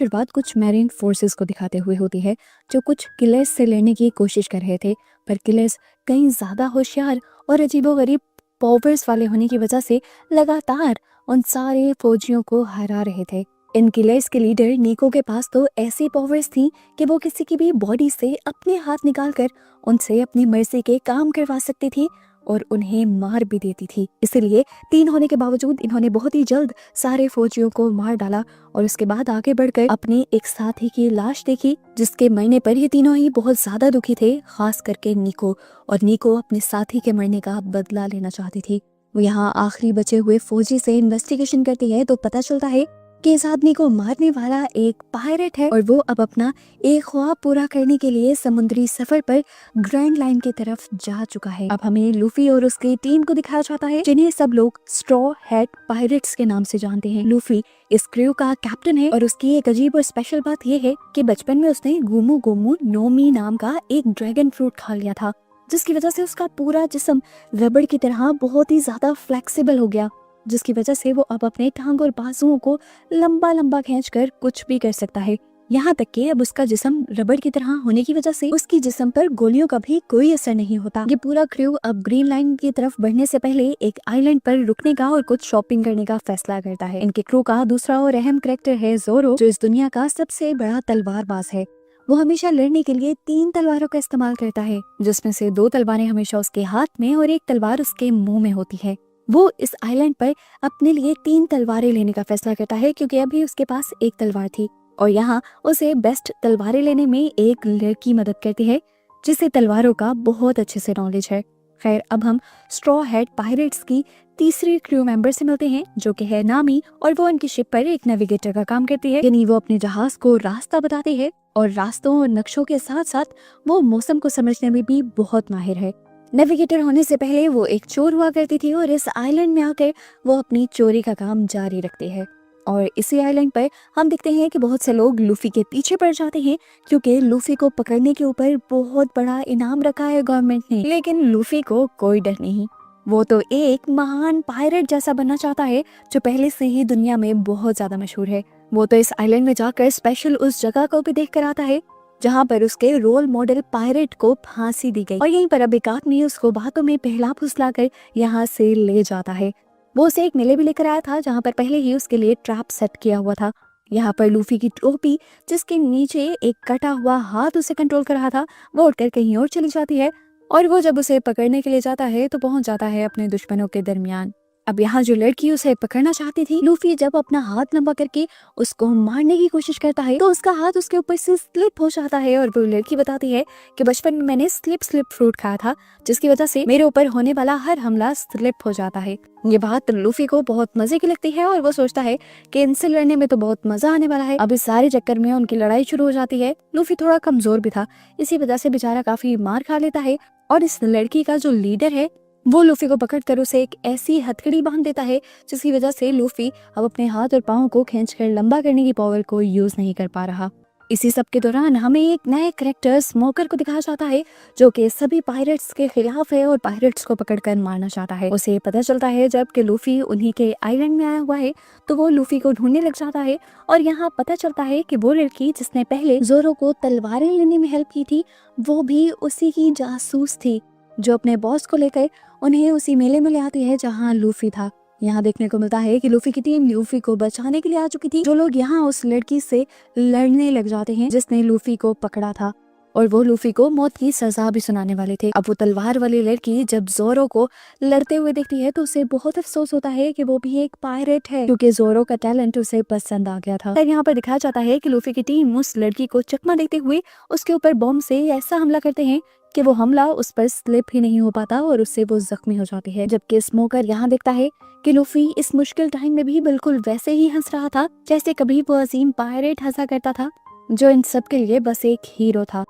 शुरुआत कुछ marine forces को दिखाते हुए होती है जो कुछ किलर्स से लड़ने की कोशिश कर रहे थे, पर किलर्स कहीं ज़्यादा होशियार और अजीबोगरीब पावर्स वाले होने की वजह से लगातार उन सारे फौजियों को हरा रहे थे। इन किलर्स के लीडर नीको के पास तो ऐसी पावर्स थी कि वो किसी की भी बॉडी से अपने हाथ निकालकर उनसे अपनी मर्जी के काम करवा सकती थी और उन्हें मार भी देती थी। इसलिए 3 होने के बावजूद इन्होंने बहुत ही जल्द सारे फौजियों को मार डाला और उसके बाद आगे बढ़कर अपने एक साथी की लाश देखी, जिसके मरने पर ये तीनों ही बहुत ज्यादा दुखी थे, खास करके नीको। और नीको अपने साथी के मरने का बदला लेना चाहती थी। वो यहाँ आखिरी बचे हुए फौजी से इन्वेस्टिगेशन करती है तो पता चलता है कि इस आदमी को मारने वाला एक पायरेट है और वो अब अपना एक ख्वाब पूरा करने के लिए समुद्री सफर पर ग्रैंड लाइन की तरफ जा चुका है। अब हमें लूफी और उसकी टीम को दिखाया जाता है, जिन्हें सब लोग स्ट्रॉ हैट पायरेट्स के नाम से जानते हैं। लूफी इस क्रू का कैप्टन है और उसकी एक अजीब और स्पेशल बात यह है कि बचपन में उसने गोमू गोमू नोमी नाम का एक ड्रैगन फ्रूट खा लिया था, जिसकी वजह से उसका पूरा जिस्म रबड़ की तरह बहुत ही ज्यादा फ्लेक्सिबल हो गया, जिसकी वजह से वो अब अपने टांग और बाजुओं को लंबा लंबा खींचकर कुछ भी कर सकता है। यहाँ तक कि अब उसका जिस्म रबड़ की तरह होने की वजह से उसकी जिस्म पर गोलियों का भी कोई असर नहीं होता। ये पूरा क्रू अब ग्रीन लाइन की तरफ बढ़ने से पहले एक आइलैंड पर रुकने का और कुछ शॉपिंग करने का फैसला करता है। इनके क्रू का दूसरा और अहम कैरेक्टर है जोरो, जो इस दुनिया का सबसे बड़ा तलवारबाज है। वो हमेशा लड़ने के लिए 3 तलवारों का इस्तेमाल करता है, जिसमें से 2 तलवारें हमेशा उसके हाथ में और एक तलवार उसके मुंह में होती है। वो इस आइलैंड पर अपने लिए 3 तलवारें लेने का फैसला करता है, क्योंकि अभी उसके पास एक तलवार थी और यहाँ उसे बेस्ट तलवारें लेने में एक लड़की मदद करती है, जिसे तलवारों का बहुत अच्छे से नॉलेज है। खैर, अब हम स्ट्रॉ हैट पायरेट्स की तीसरी क्रू मेंबर से मिलते हैं, जो कि है नामी, और वो उनकी शिप पर एक नेविगेटर का काम करती है, यानी वो अपने जहाज को रास्ता बताती है और रास्तों और नक्शों के साथ साथ वो मौसम को समझने में भी बहुत माहिर है। नेविगेटर होने से पहले वो एक चोर हुआ करती थी और इस आइलैंड में आकर वो अपनी चोरी का काम जारी रखती है। और इसी आइलैंड पर हम देखते हैं कि बहुत से लोग लूफी के पीछे पड़ जाते हैं, क्योंकि लूफी को पकड़ने के ऊपर बहुत बड़ा इनाम रखा है गवर्नमेंट ने। लेकिन लूफी को कोई डर नहीं, वो तो एक महान पायरेट जैसा बनना चाहता है, जो पहले से ही दुनिया में बहुत ज्यादा मशहूर है। वो तो इस आइलैंड में जाकर स्पेशल उस जगह को भी देख कर आता है जहाँ पर उसके रोल मॉडल पायरेट को फांसी दी गई, और यहीं पर अब एक आदमी उसको बातों में पहला फुसला कर यहाँ से ले जाता है। वो उसे एक मेले भी लेकर आया था, जहाँ पर पहले ही उसके लिए ट्रैप सेट किया हुआ था। यहाँ पर लूफी की टोपी, जिसके नीचे एक कटा हुआ हाथ उसे कंट्रोल कर रहा था, वो उठकर कहीं और चली जाती है और वो जब उसे पकड़ने के लिए जाता है तो पहुंच जाता है अपने दुश्मनों के दरमियान। अब यहाँ जो लड़की उसे पकड़ना चाहती थी, लूफी जब अपना हाथ लंबा करके उसको मारने की कोशिश करता है तो उसका हाथ उसके ऊपर से स्लिप हो जाता है और वो लड़की बताती है कि बचपन में मैंने स्लिप फ्रूट खाया था, जिसकी वजह से मेरे ऊपर होने वाला हर हमला स्लिप हो जाता है। ये बात लूफी को बहुत मजे की लगती है और वो सोचता है कि इनसे लड़ने में तो बहुत मजा आने वाला है। अब इस सारे चक्कर में उनकी लड़ाई शुरू हो जाती है। लूफी थोड़ा कमजोर भी था, इसी वजह से बेचारा काफी मार खा लेता है और इस लड़की का जो लीडर है वो लूफी को पकड़कर उसे एक ऐसी हथकड़ी बांध देता है, जिसकी वजह से लूफी अब अपने हाथ और पाँव को खींचकर लंबा करने की पावर को यूज नहीं कर पा रहा। इसी सब के दौरान हमें एक नए कैरेक्टर स्मोकर को दिखाया जाता है, जो कि सभी पायरेट्स के खिलाफ है और पायरेट्स को पकड़कर मारना चाहता है। उसे पता चलता है जब कि लूफी उन्हीं के आइलैंड में आया हुआ है, तो वो लूफी को ढूंढने लग जाता है और यहाँ पता चलता है कि वो लड़की जिसने पहले जोरो को तलवारें लेने में हेल्प की थी, वो भी उसी की जासूस थी, जो अपने बॉस को लेकर उन्हें उसी मेले में ले आती है जहाँ लूफी था। यहाँ देखने को मिलता है कि लूफी की टीम लूफी को बचाने के लिए आ चुकी थी। जो लोग यहाँ उस लड़की से लड़ने लग जाते हैं जिसने लूफी को पकड़ा था, और वो लूफी को मौत की सजा भी सुनाने वाले थे। अब वो तलवार वाली लड़की जब जोरो को लड़ते हुए देखती है तो उसे बहुत अफसोस होता है कि वो भी एक पायरेट है, क्योंकि जोरो का टैलेंट उसे पसंद आ गया था। यहाँ पर दिखाया जाता है कि लूफी की टीम उस लड़की को चकमा देते हुए उसके ऊपर बॉम्ब से ऐसा हमला करते हैं कि वो हमला उस पर स्लिप ही नहीं हो पाता और उससे वो जख्मी हो जाती है। जबकि स्मोकर यहाँ देखता है कि लूफी इस मुश्किल टाइम में भी बिल्कुल वैसे ही हंस रहा था जैसे कभी वो अजीम पायरेट हंसा करता था, जो इन सब के लिए बस एक हीरो था।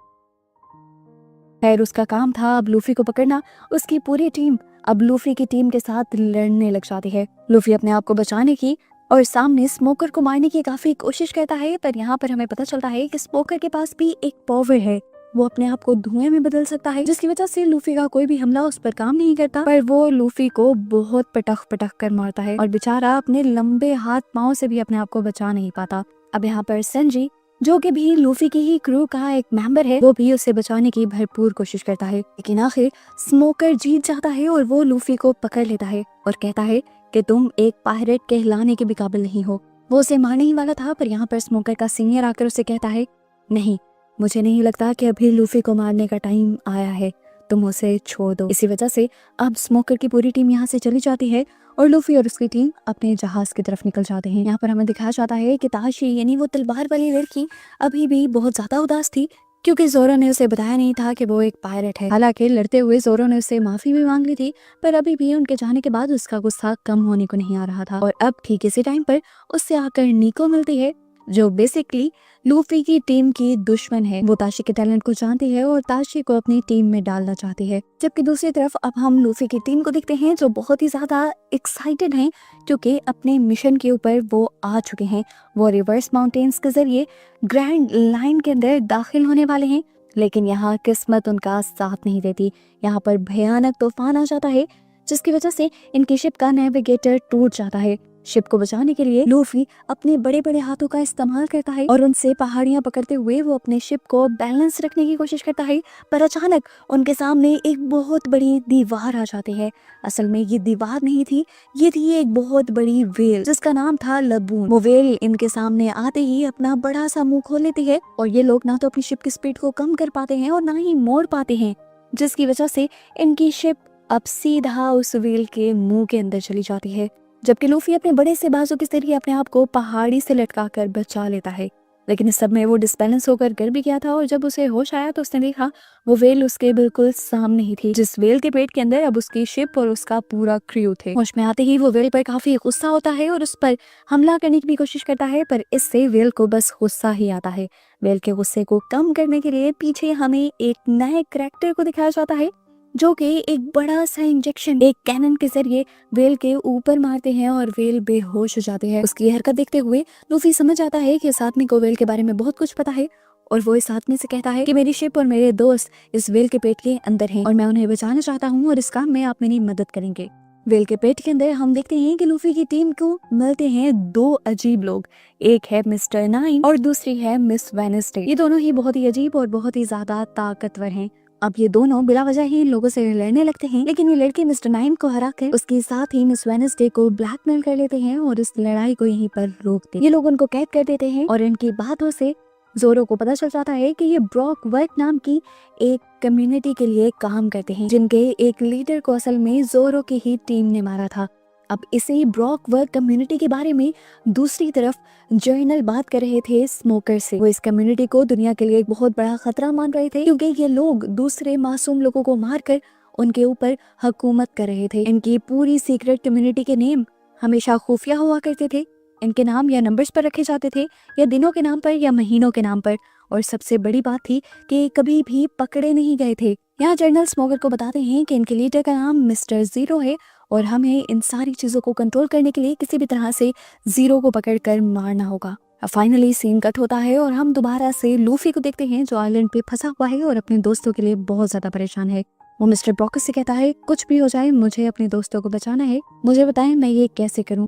खैर, उसका काम था अब लूफी को पकड़ना। उसकी पूरी टीम अब लूफी की टीम के साथ लड़ने लग जाती है। लूफी अपने आप को बचाने की और सामने स्मोकर को मारने की काफी कोशिश करता है, पर यहाँ पर हमें पता चलता है कि स्मोकर के पास भी एक पावर है, वो अपने आप को धुएं में बदल सकता है, जिसकी वजह से लूफी का कोई भी हमला उस पर काम नहीं करता। पर वो लूफी को बहुत पटक पटक कर मारता है और बेचारा अपने लंबे हाथ पांव से भी अपने आप को बचा नहीं पाता। अब यहाँ पर संजी, जो कि भी लूफी की ही क्रू का एक मेंबर है, वो भी उसे बचाने की भरपूर कोशिश करता है, लेकिन आखिर स्मोकर जीत जाता है और वो लूफी को पकड़ लेता है और कहता है कि तुम एक पायरेट कहलाने के भी काबिल नहीं हो। वो उसे मारने ही वाला था, पर यहाँ पर स्मोकर का सीनियर आकर उसे कहता है, नहीं, मुझे नहीं लगता कि अभी लूफी को मारने का टाइम आया है, तुम उसे छोड़ दो। इसी वजह से अब स्मोकर की पूरी टीम यहाँ से चली जाती है और लूफी और उसकी टीम अपने जहाज की तरफ निकल जाते हैं। यहाँ पर हमें दिखाया जाता है कि ताशी यानी वो तलवार वाली लड़की अभी भी बहुत ज्यादा उदास थी, क्योंकि जोरो ने उसे बताया नहीं था कि वो एक पायरेट है। हालांकि लड़ते हुए जोरो ने उससे माफी भी मांग ली थी, पर अभी भी उनके जाने के बाद उसका गुस्सा कम होने को नहीं आ रहा था। और अब ठीक इसी टाइम पर उससे आकर निको मिलती है, जो बेसिकली लूफी की टीम की दुश्मन है। वो ताशी के टैलेंट को जानती है और ताशी को अपनी टीम में डालना चाहती है। जबकि दूसरी तरफ अब हम लूफी की टीम को देखते हैं, जो बहुत ही ज्यादा एक्साइटेड हैं, क्योंकि अपने मिशन के ऊपर वो आ चुके हैं। वो रिवर्स माउंटेन्स के जरिए ग्रैंड लाइन के अंदर दाखिल होने वाले हैं, लेकिन यहाँ किस्मत उनका साथ नहीं देती। यहाँ पर भयानक तूफान आ जाता है, जिसकी वजह से इनकी शिप का नेविगेटर टूट जाता है। शिप को बचाने के लिए लूफी अपने बड़े बड़े हाथों का इस्तेमाल करता है और उनसे पहाड़ियां पकड़ते हुए वो अपने शिप को बैलेंस रखने की कोशिश करता है, पर अचानक उनके सामने एक बहुत बड़ी दीवार आ जाती है। असल में ये दीवार नहीं थी, ये थी एक बहुत बड़ी वेल, जिसका नाम था लबून। वो वेल इनके सामने आते ही अपना बड़ा सा मुंह खोल लेती है और ये लोग ना तो अपनी शिप की स्पीड को कम कर पाते हैं और ना ही मोड़ पाते हैं, जिसकी वजह से इनकी शिप अब सीधा उस वेल के मुंह के अंदर चली जाती है। जबकि लूफी अपने बड़े से बाजू के जरिए अपने आप को पहाड़ी से लटकाकर बचा लेता है, लेकिन इस सब में वो डिस्बैलेंस होकर गिर भी गया था और जब उसे होश आया तो उसने देखा वो वेल उसके बिल्कुल सामने ही थी, जिस वेल के पेट के अंदर अब उसकी शिप और उसका पूरा क्रू थे। होश में आते ही वो वेल पर काफी गुस्सा होता है और उस पर हमला करने की भी कोशिश करता है, पर इससे वेल को बस गुस्सा ही आता है। वेल के गुस्से को कम करने के लिए पीछे हमें एक नए कैरेक्टर को दिखाया जाता है, जो कि एक बड़ा सा इंजेक्शन एक कैनन के जरिए वेल के ऊपर मारते हैं और वेल बेहोश हो जाते हैं। उसकी हरकत देखते हुए लूफी समझ जाता है कि इस आदमी को वेल के बारे में बहुत कुछ पता है और वो इस आदमी से कहता है कि मेरी शिप और मेरे दोस्त इस वेल के पेट के अंदर हैं और मैं उन्हें बचाना चाहता हूँ और इस काम में आप मेरी मदद करेंगे। वेल के पेट के अंदर हम देखते हैं कि लूफी की टीम को मिलते हैं दो अजीब लोग, एक है मिस्टर नाइन और दूसरी है मिस वेडनेसडे। ये दोनों ही बहुत ही अजीब और बहुत ही ज्यादा ताकतवर हैं। अब ये दोनों बिला वजह ही इन लोगों से लड़ने लगते हैं, लेकिन ये लड़के मिस्टर नाइन को हराकर उसके साथ ही मिस वेडनेसडे को ब्लैकमेल कर लेते हैं और इस लड़ाई को यहीं पर रोकते हैं। ये लोग उनको कैद कर देते हैं और इनकी बातों से जोरो को पता चल जाता है कि ये ब्रॉक वर्क नाम की एक कम्युनिटी के लिए काम करते हैं, जिनके एक लीडर को असल में जोरो की ही टीम ने मारा था। अब इसी ब्रॉक वर्क कम्युनिटी के बारे में दूसरी तरफ जर्नल बात कर रहे थे स्मोकर से। वो इस कम्युनिटी को दुनिया के लिए एक बहुत बड़ा खतरा मान रहे थे, क्योंकि ये लोग दूसरे मासूम लोगों को मारकर उनके ऊपर हुकूमत कर रहे थे। इनकी पूरी सीक्रेट कम्युनिटी के नेम हमेशा खुफिया हुआ करते थे। इनके नाम या नंबर्स पर रखे जाते थे, या दिनों के नाम पर या महीनों के नाम पर, और सबसे बड़ी बात थी कि कभी भी पकड़े नहीं गए थे। यहाँ जर्नल स्मोकर को बताते हैं कि इनके लीडर का नाम मिस्टर जीरो है और हमें इन सारी चीजों को कंट्रोल करने के लिए किसी भी तरह से जीरो को पकड़कर मारना होगा। फाइनली सीन कट होता है और हम दोबारा से लूफी को देखते हैं, जो आइलैंड पे फंसा हुआ है और अपने दोस्तों के लिए बहुत ज्यादा परेशान है। वो मिस्टर ब्रॉकस से कहता है, कुछ भी हो जाए मुझे अपने दोस्तों को बचाना है, मुझे बताएं मैं ये कैसे करूं।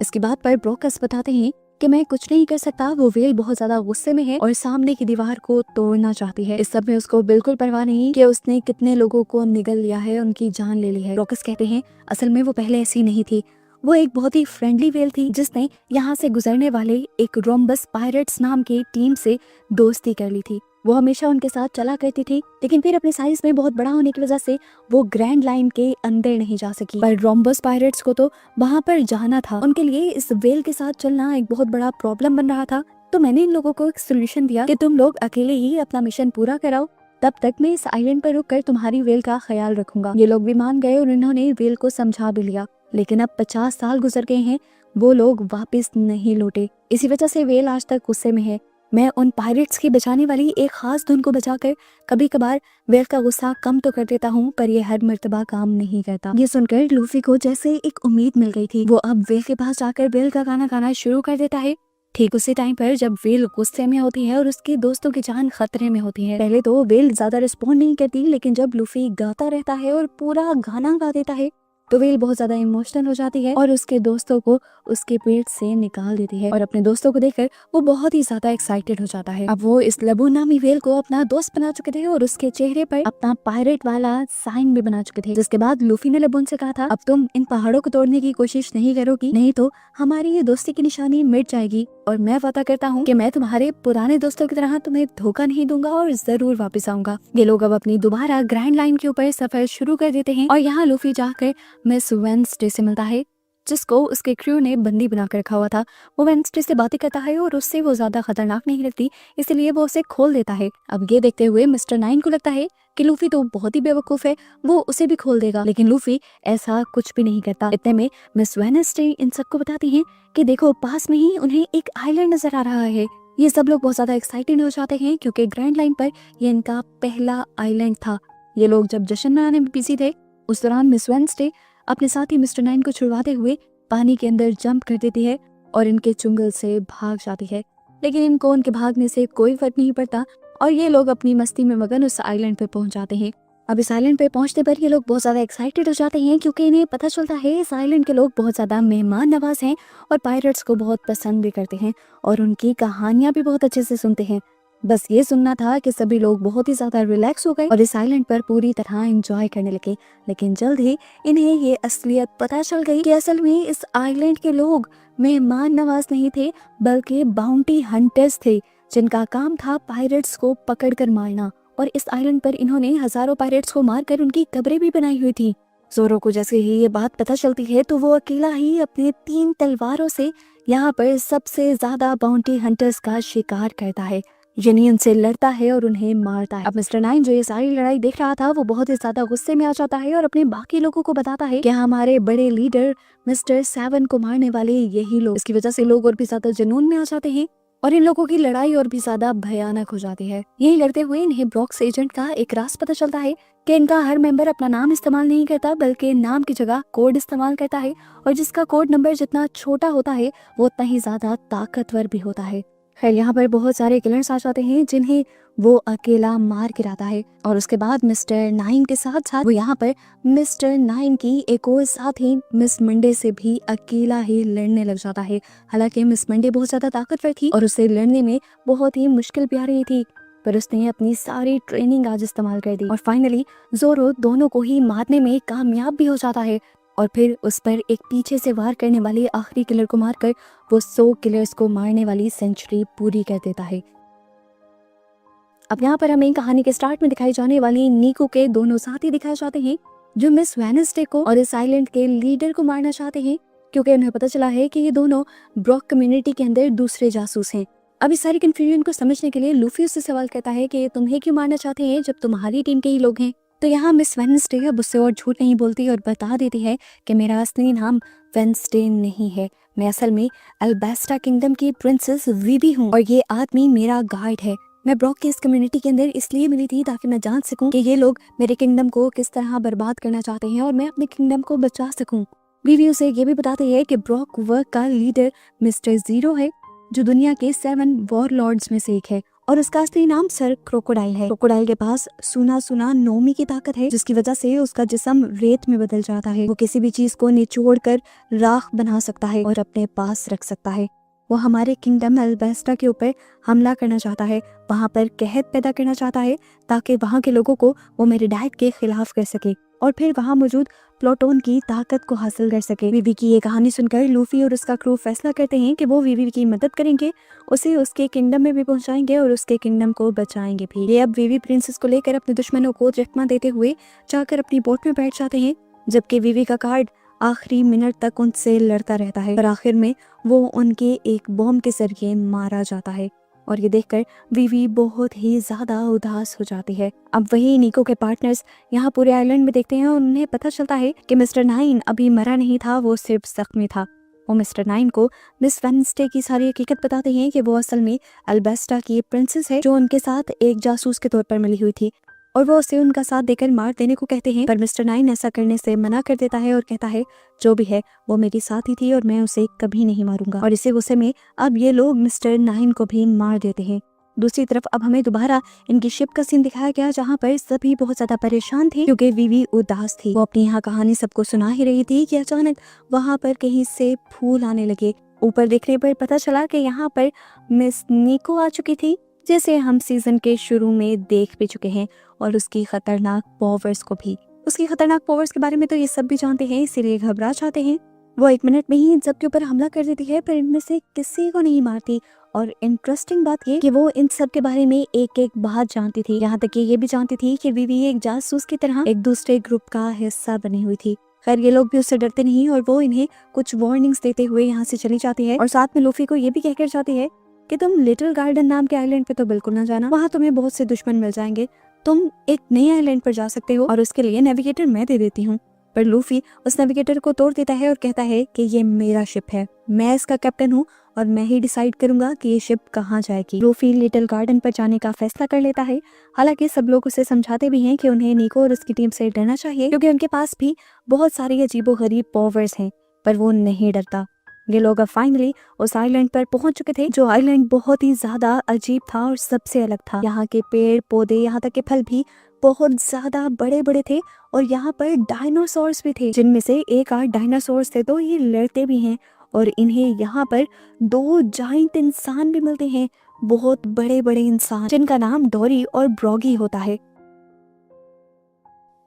इसकी बात पर ब्रॉकस बताते हैं कि मैं कुछ नहीं कर सकता। वो वेल बहुत ज्यादा गुस्से में है और सामने की दीवार को तोड़ना चाहती है। इस सब में उसको बिल्कुल परवाह नहीं कि उसने कितने लोगों को निगल लिया है, उनकी जान ले ली है। ब्रॉकस कहते हैं असल में वो पहले ऐसी नहीं थी, वो एक बहुत ही फ्रेंडली वेल थी जिसने यहाँ से गुजरने वाले एक रोम्बस पायरेट्स नाम की टीम से दोस्ती कर ली थी। वो हमेशा उनके साथ चला करती थी, लेकिन फिर अपने साइज में बहुत बड़ा होने की वजह से वो ग्रैंड लाइन के अंदर नहीं जा सकी। पर रोम्बस पायरेट्स को तो वहाँ पर जाना था, उनके लिए इस वेल के साथ चलना एक बहुत बड़ा प्रॉब्लम बन रहा था। तो मैंने इन लोगों को एक सोल्यूशन दिया कि तुम लोग अकेले ही अपना मिशन पूरा कराओ, तब तक मैं इस आइलैंड पर रुककर तुम्हारी वेल का ख्याल रखूंगा। ये लोग भी मान गए और इन्होंने वेल को समझा भी लिया, लेकिन अब 50 साल गुजर गए हैं, वो लोग वापस नहीं लौटे। इसी वजह से वेल आज तक गुस्से में है। मैं उन पायरेट्स की बचाने वाली एक खास धुन को बजाकर कभी कभार वेल का गुस्सा कम तो कर देता हूँ, पर ये हर मर्तबा काम नहीं करता। ये सुनकर लूफी को जैसे एक उम्मीद मिल गई थी। वो अब वेल के पास जाकर वेल का गाना गाना शुरू कर देता है। ठीक उसी टाइम पर जब वेल गुस्से में होती है और उसके दोस्तों की जान खतरे में होती है। पहले तो वेल ज्यादा रिस्पॉन्ड नहीं करती, लेकिन जब लूफी गाता रहता है और पूरा गाना गा देता है तो वेल बहुत ज्यादा इमोशनल हो जाती है और उसके दोस्तों को उसके पेट से निकाल देती है और अपने दोस्तों को देखकर वो बहुत ही ज्यादा एक्साइटेड हो जाता है। अब वो इस लबू नामी वेल को अपना दोस्त बना चुके थे और उसके चेहरे पर अपना पायरेट वाला साइन भी बना चुके थे। जिसके बाद लूफी ने लबून से कहा था, अब तुम इन पहाड़ों को तोड़ने की कोशिश नहीं करोगी, नहीं तो हमारी ये दोस्ती की निशानी मिट जाएगी और मैं वादा करता हूँ कि मैं तुम्हारे पुराने दोस्तों की तरह तुम्हें धोखा नहीं दूंगा और जरूर वापस आऊंगा। ये लोग अब अपनी दोबारा ग्रैंड लाइन के ऊपर सफर शुरू कर देते हैं और यहाँ लूफी जाकर मिस वेंसडे से मिलता है, जिसको उसके क्रू ने बंदी बनाकर रखा हुआ था। वो वेंसडे से बातें करता है और उससे वो ज्यादा खतरनाक नहीं लगती, इसलिए वो उसे खोल देता है। अब ये देखते हुए मिस्टर नाइन को लगता है कि लूफी तो बहुत ही बेवकूफ है, वो उसे भी खोल देगा, लेकिन लूफी ऐसा कुछ भी नहीं करता। इतने में मिस वेंसडे इन सबको बताती है कि देखो पास में ही उन्हें एक आइलैंड नजर आ रहा है। ये सब लोग बहुत ज्यादा एक्साइटेड हो जाते हैं क्योंकि ग्रैंड लाइन पर ये इनका पहला आइलैंड था। ये लोग जब जश्न मनाने में बिजी थे उस दौरान मिस वेंसडे अपने साथी मिस्टर नाइन को छुड़वाते हुए पानी के अंदर जंप कर देती है और इनके चुंगल से भाग जाती है, लेकिन इनको उनके भागने से कोई फर्क नहीं पड़ता और ये लोग अपनी मस्ती में मगन उस आइलैंड पर पहुंच जाते हैं। अब इस आइलैंड पे पहुंचने पर ये लोग बहुत ज्यादा एक्साइटेड हो जाते हैं क्योंकि इन्हें पता चलता है इस आइलैंड के लोग बहुत ज्यादा मेहमान नवाज हैं और पायरेट्स को बहुत पसंद भी करते हैं और उनकी कहानियां भी बहुत अच्छे से सुनते हैं। बस ये सुनना था कि सभी लोग बहुत ही ज्यादा रिलैक्स हो गए और इस आइलैंड पर पूरी तरह एंजॉय करने लगे, लेकिन जल्द ही इन्हें ये असलियत पता चल गई कि असल में इस आइलैंड के लोग मेहमान नवाज नहीं थे बल्कि बाउंटी हंटर्स थे, जिनका काम था पायरेट्स को पकड़कर मारना। और इस आइलैंड पर इन्होंने हजारों पायरेट्स को मारकर उनकी कब्रें भी बनाई हुई थी। जोरो को जैसे ही ये बात पता चलती है तो वो अकेला ही अपने 3 तलवारों से यहाँ पर सबसे ज्यादा बाउंटी हंटर्स का शिकार करता है, यानी उनसे लड़ता है और उन्हें मारता है। अब मिस्टर नाइन जो ये सारी लड़ाई देख रहा था वो बहुत ही ज्यादा गुस्से में आ जाता है और अपने बाकी लोगों को बताता है कि हमारे बड़े लीडर मिस्टर 7 को मारने वाले यही लोग। इसकी वजह से लोग और भी ज्यादा जुनून में आ जाते हैं और इन लोगों की लड़ाई और भी ज्यादा भयानक हो जाती है। यही लड़ते हुए इन्हें ब्रॉक्स एजेंट का एक राज पता चलता है कि इनका हर मेंबर अपना नाम इस्तेमाल नहीं करता बल्कि नाम की जगह कोड इस्तेमाल करता है और जिसका कोड नंबर जितना छोटा होता है वो उतना ही ज्यादा ताकतवर भी होता है। खैर यहाँ पर बहुत सारे किलर्स आ जाते हैं जिन्हें वो अकेला मार गिराता है और उसके बाद मिस्टर नाइन के साथ साथ वो यहाँ पर मिस्टर नाइन की एक और साथी मिस मंडे से भी अकेला ही लड़ने लग जाता है। हालांकि मिस मंडे बहुत ज्यादा ताकतवर थी और उसे लड़ने में बहुत ही मुश्किल भी आ रही थी, पर उसने अपनी सारी ट्रेनिंग आज इस्तेमाल कर दी और फाइनली जोरो दोनों को ही मारने में कामयाब भी हो जाता है और फिर उस पर एक पीछे से वार करने वाले आखिरी किलर को मारकर वो 100 किलर्स को मारने वाली सेंचुरी पूरी कर देता है। अब यहाँ पर हमें कहानी के स्टार्ट में दिखाई जाने वाली नीको के दोनों साथी दिखाए जाते हैं जो मिस वेडनेसडे को और इस आइलैंड के लीडर को मारना चाहते हैं क्योंकि उन्हें पता चला है कि ये दोनों ब्रॉक कम्युनिटी के अंदर दूसरे जासूस हैं। अब इस सारी कंफ्यूजन को समझने के लिए लूफी उससे सवाल करता है कि ये तुम्हें क्यों मारना चाहते हैं जब तुम्हारी टीम के ही लोग हैं। तो यहाँ मिस वेडनेसडे अब उससे और झूठ नहीं बोलती और बता देती है कि मेरा असली नाम वेडनेसडे नहीं है, मैं असल में अल्बेस्टा किंगडम की प्रिंसेस वीवी हूँ और ये आदमी मेरा गाइड है। मैं ब्रॉक के इस कम्युनिटी के अंदर इसलिए मिली थी ताकि मैं जान सकूं कि ये लोग मेरे किंगडम को किस तरह बर्बाद करना चाहते हैं और मैं अपने किंगडम को बचा सकूं। वीवी उसे ये भी बताती है कि ब्रॉक वर्क का लीडर मिस्टर जीरो है जो दुनिया के 7 वॉरलॉर्ड्स में से एक है और उसका असली नाम सर क्रोकोडाइल है। क्रोकोडाइल के पास सुना सुना नोमी की ताकत है जिसकी वजह से उसका जिस्म रेत में बदल जाता है। वो किसी भी चीज को निचोड़ कर राख बना सकता है और अपने पास रख सकता है। वो हमारे किंगडम अल्बेस्टा के ऊपर हमला करना चाहता है, वहाँ पर कहत पैदा करना चाहता है ताकि वहाँ के लोगों को वो मेरे डैड के खिलाफ कर सके और फिर वहाँ मौजूद प्लूटोन की ताकत को हासिल कर सके। वीवी की ये कहानी सुनकर लूफी और उसका क्रू फैसला करते हैं कि वो वीवी की मदद करेंगे, उसे उसके किंगडम में भी पहुंचाएंगे और उसके किंगडम को बचाएंगे भी। ये अब वीवी प्रिंसेस को लेकर अपने दुश्मनों को चकमा देते हुए जाकर अपनी बोट में बैठ जाते हैं, जबकि वीवी का कार्ड आखिरी मिनट तक उनसे लड़ता रहता है पर आखिर में वो उनके एक बॉम्ब के जरिए मारा जाता है और ये देखकर वीवी बहुत ही ज्यादा उदास हो जाती है। अब वही नीको के पार्टनर्स यहाँ पूरे आइलैंड में देखते हैं और उन्हें पता चलता है कि मिस्टर नाइन अभी मरा नहीं था, वो सिर्फ जख्मी था। वो मिस्टर नाइन को मिस वेडनेसडे की सारी हकीकत बताते हैं कि वो असल में अल्बेस्टा की प्रिंसेस है जो उनके साथ एक जासूस के तौर पर मिली हुई थी और वो उसे उनका साथ देकर मार देने को कहते हैं, पर मिस्टर नाइन ऐसा करने से मना कर देता है और कहता है जो भी है वो मेरी साथी थी और मैं उसे कभी नहीं मारूंगा। और इसी गुस्से में अब ये लोग मिस्टर नाइन को भी मार देते हैं। दूसरी तरफ अब हमें दोबारा इनकी शिप का सीन दिखाया गया, जहाँ पर सभी बहुत ज्यादा परेशान थे क्योंकि वीवी उदास थी। वो अपनी यहाँ कहानी सबको सुना ही रही थी कि अचानक वहाँ पर कहीं से फूल आने लगे। ऊपर देखने पर पता चला कि यहाँ पर मिस निको आ चुकी थी, जैसे हम सीजन के शुरू में देख भी चुके हैं, और उसकी खतरनाक पावर्स को भी। उसकी खतरनाक पावर्स के बारे में तो ये सब भी जानते हैं, इसीलिए घबरा जाते हैं। वो 1 मिनट में ही इन सब के ऊपर हमला कर देती है, पर इनमें से किसी को नहीं मारती। और इंटरेस्टिंग बात ये कि वो इन सब के बारे में एक एक बात जानती थी, यहाँ तक कि ये भी जानती थी कि वीवी एक जासूस की तरह एक दूसरे ग्रुप का हिस्सा बनी हुई थी। खैर ये लोग भी उससे डरते नहीं, और वो इन्हें कुछ वार्निंग्स देते हुए यहाँ से चली जाती है, और साथ में लूफी को ये भी कहकर जाती है कि तुम लिटिल गार्डन नाम के आइलैंड पे तो बिल्कुल ना जाना, वहाँ तुम्हें बहुत से दुश्मन मिल जाएंगे। तुम एक नए आइलैंड पर जा सकते हो और उसके लिए नेविगेटर मैं दे देती हूँ। पर लूफी उस नेविगेटर को तोड़ देता है और कहता है कि ये मेरा शिप है, मैं इसका कैप्टन हूँ और मैं ही डिसाइड करूंगा कि ये शिप कहाँ जाएगी। लूफी लिटिल गार्डन पर जाने का फैसला कर लेता है। हालांकि सब लोग उसे समझाते भी हैं कि उन्हें निको और उसकी टीम से डरना चाहिए, क्योंकि उनके पास भी बहुत सारी अजीबोगरीब पावर्स हैं, पर वो नहीं डरता। ये लोग अब फाइनली उस आइलैंड पर पहुंच चुके थे, जो आइलैंड बहुत ही ज्यादा अजीब था और सबसे अलग था। यहाँ के पेड़ पौधे, यहाँ तक के फल भी बहुत ज्यादा बड़े बड़े थे, और यहाँ पर डायनासोर्स भी थे, जिनमें से एक 8 डायनासोर्स थे तो ये लड़ते भी हैं। और इन्हें यहाँ पर 2 जाइंट इंसान भी मिलते हैं, बहुत बड़े बड़े इंसान, जिनका नाम डोरी और ब्रॉगी होता है।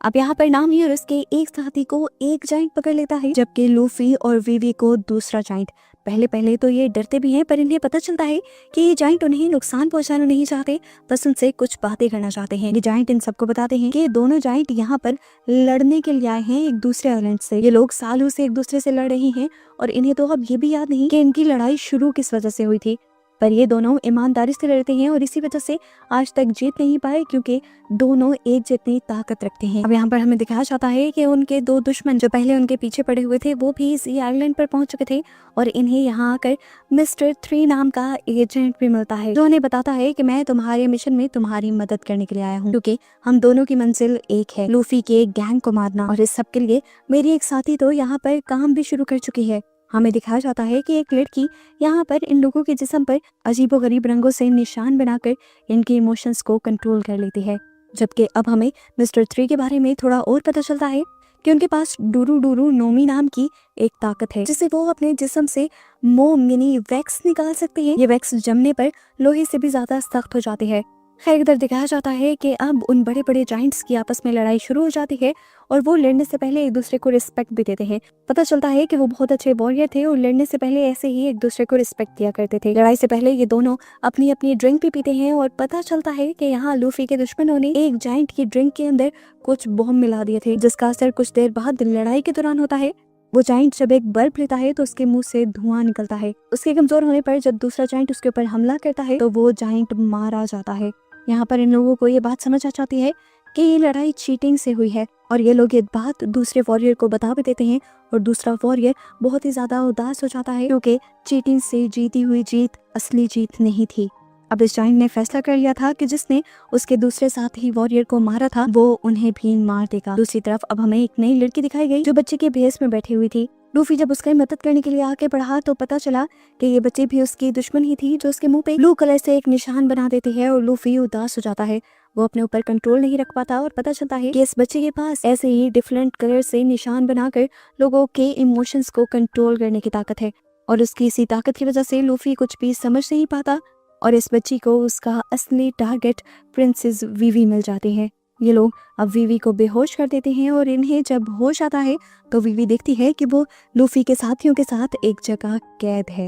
अब यहाँ पर नामी और उसके एक साथी को एक जाइंट पकड़ लेता है, जबकि लूफी और वीवी को दूसरा जाइंट। पहले तो ये डरते भी हैं, पर इन्हें पता चलता है कि ये जाइंट उन्हें नुकसान पहुंचाना नहीं चाहते, बस उनसे कुछ बातें करना चाहते हैं। ये जाइंट इन सबको बताते हैं कि दोनों जाइंट यहाँ पर लड़ने के लिए आए हैं एक दूसरे आइलैंड से। ये लोग सालों से एक दूसरे से लड़ रहे हैं, और इन्हें तो अब ये भी याद नहीं कि इनकी लड़ाई शुरू किस वजह से हुई थी। पर ये दोनों ईमानदारी से लड़ते हैं, और इसी वजह से आज तक जीत नहीं पाए, क्योंकि दोनों एक जितनी ताकत रखते हैं। अब यहाँ पर हमें दिखाया जाता है कि उनके 2 दुश्मन जो पहले उनके पीछे पड़े हुए थे, वो भी इसी आइलैंड पर पहुंच चुके थे, और इन्हें यहाँ आकर मिस्टर 3 नाम का एजेंट भी मिलता है, जो उन्हें बताता है कि मैं तुम्हारे मिशन में तुम्हारी मदद करने के लिए आया हूँ, क्योंकि हम दोनों की मंजिल एक है, लूफी के गैंग को मारना। और इस सब के लिए मेरी एक साथी तो यहाँ पर काम भी शुरू कर चुकी है। हमें दिखाया जाता है कि एक लड़की यहाँ पर इन लोगों के जिस्म पर अजीबोगरीब रंगों से निशान बनाकर इनके इमोशंस को कंट्रोल कर लेती है। जबकि अब हमें मिस्टर 3 के बारे में थोड़ा और पता चलता है कि उनके पास डूरू डूरू नोमी नाम की एक ताकत है, जिससे वो अपने जिस्म से मिनी वैक्स निकाल सकते हैं। ये वैक्स जमने पर लोहे से भी ज्यादा सख्त हो जाती है। खैर इधर दिखाया जाता है कि अब उन बड़े बड़े जाइंट्स की आपस में लड़ाई शुरू हो जाती है, और वो लड़ने से पहले एक दूसरे को रिस्पेक्ट भी देते हैं। पता चलता है कि वो बहुत अच्छे वॉरियर थे, और लड़ने से पहले ऐसे ही एक दूसरे को रिस्पेक्ट दिया करते थे। लड़ाई से पहले ये दोनों अपनी अपनी ड्रिंक भी पीते हैं, और पता चलता है कि यहाँ लूफी के दुश्मनों ने एक जाइंट की ड्रिंक के अंदर कुछ बॉम्ब मिला दिए थे, जिसका असर कुछ देर बाद लड़ाई के दौरान होता है। वो जाइंट जब एक बल्ब लेता है तो उसके मुंह से धुआं निकलता है। उसके कमजोर होने पर जब दूसरा जाइंट उसके ऊपर हमला करता है तो वो जाइंट मारा जाता है। यहाँ पर इन लोगों को ये बात समझ आ जाती है कि ये लड़ाई चीटिंग से हुई है, और ये लोग ये बात दूसरे वॉरियर को बता भी देते हैं, और दूसरा वॉरियर बहुत ही ज्यादा उदास हो जाता है, क्योंकि चीटिंग से जीती हुई जीत असली जीत नहीं थी। अब इस जाइंट ने फैसला कर लिया था कि जिसने उसके दूसरे साथी वॉरियर को मारा था वो उन्हें भी मार देगा। दूसरी तरफ अब हमें एक नई लड़की दिखाई गई, जो बच्चे के भेस में बैठी हुई थी। लूफी जब उसकी मदद करने के लिए आके बढ़ा तो पता चला कि ये बच्ची भी उसकी दुश्मन ही थी, जो उसके मुंह पे ब्लू कलर से एक निशान बना देती है, और लूफी उदास हो जाता है। वो अपने ऊपर कंट्रोल नहीं रख पाता, और पता चलता है कि इस बच्चे के पास ऐसे ही डिफरेंट कलर से निशान बनाकर लोगों के इमोशंस को कंट्रोल करने की ताकत है, और उसकी इसी ताकत की वजह से लूफी कुछ भी समझ नहीं पाता, और इस बच्ची को उसका असली टारगेट प्रिंसेस वीवी मिल जाती है। ये लोग अब वीवी को बेहोश कर देते हैं, और इन्हें जब होश आता है तो वीवी देखती है कि वो लूफी के साथियों के साथ एक जगह कैद है।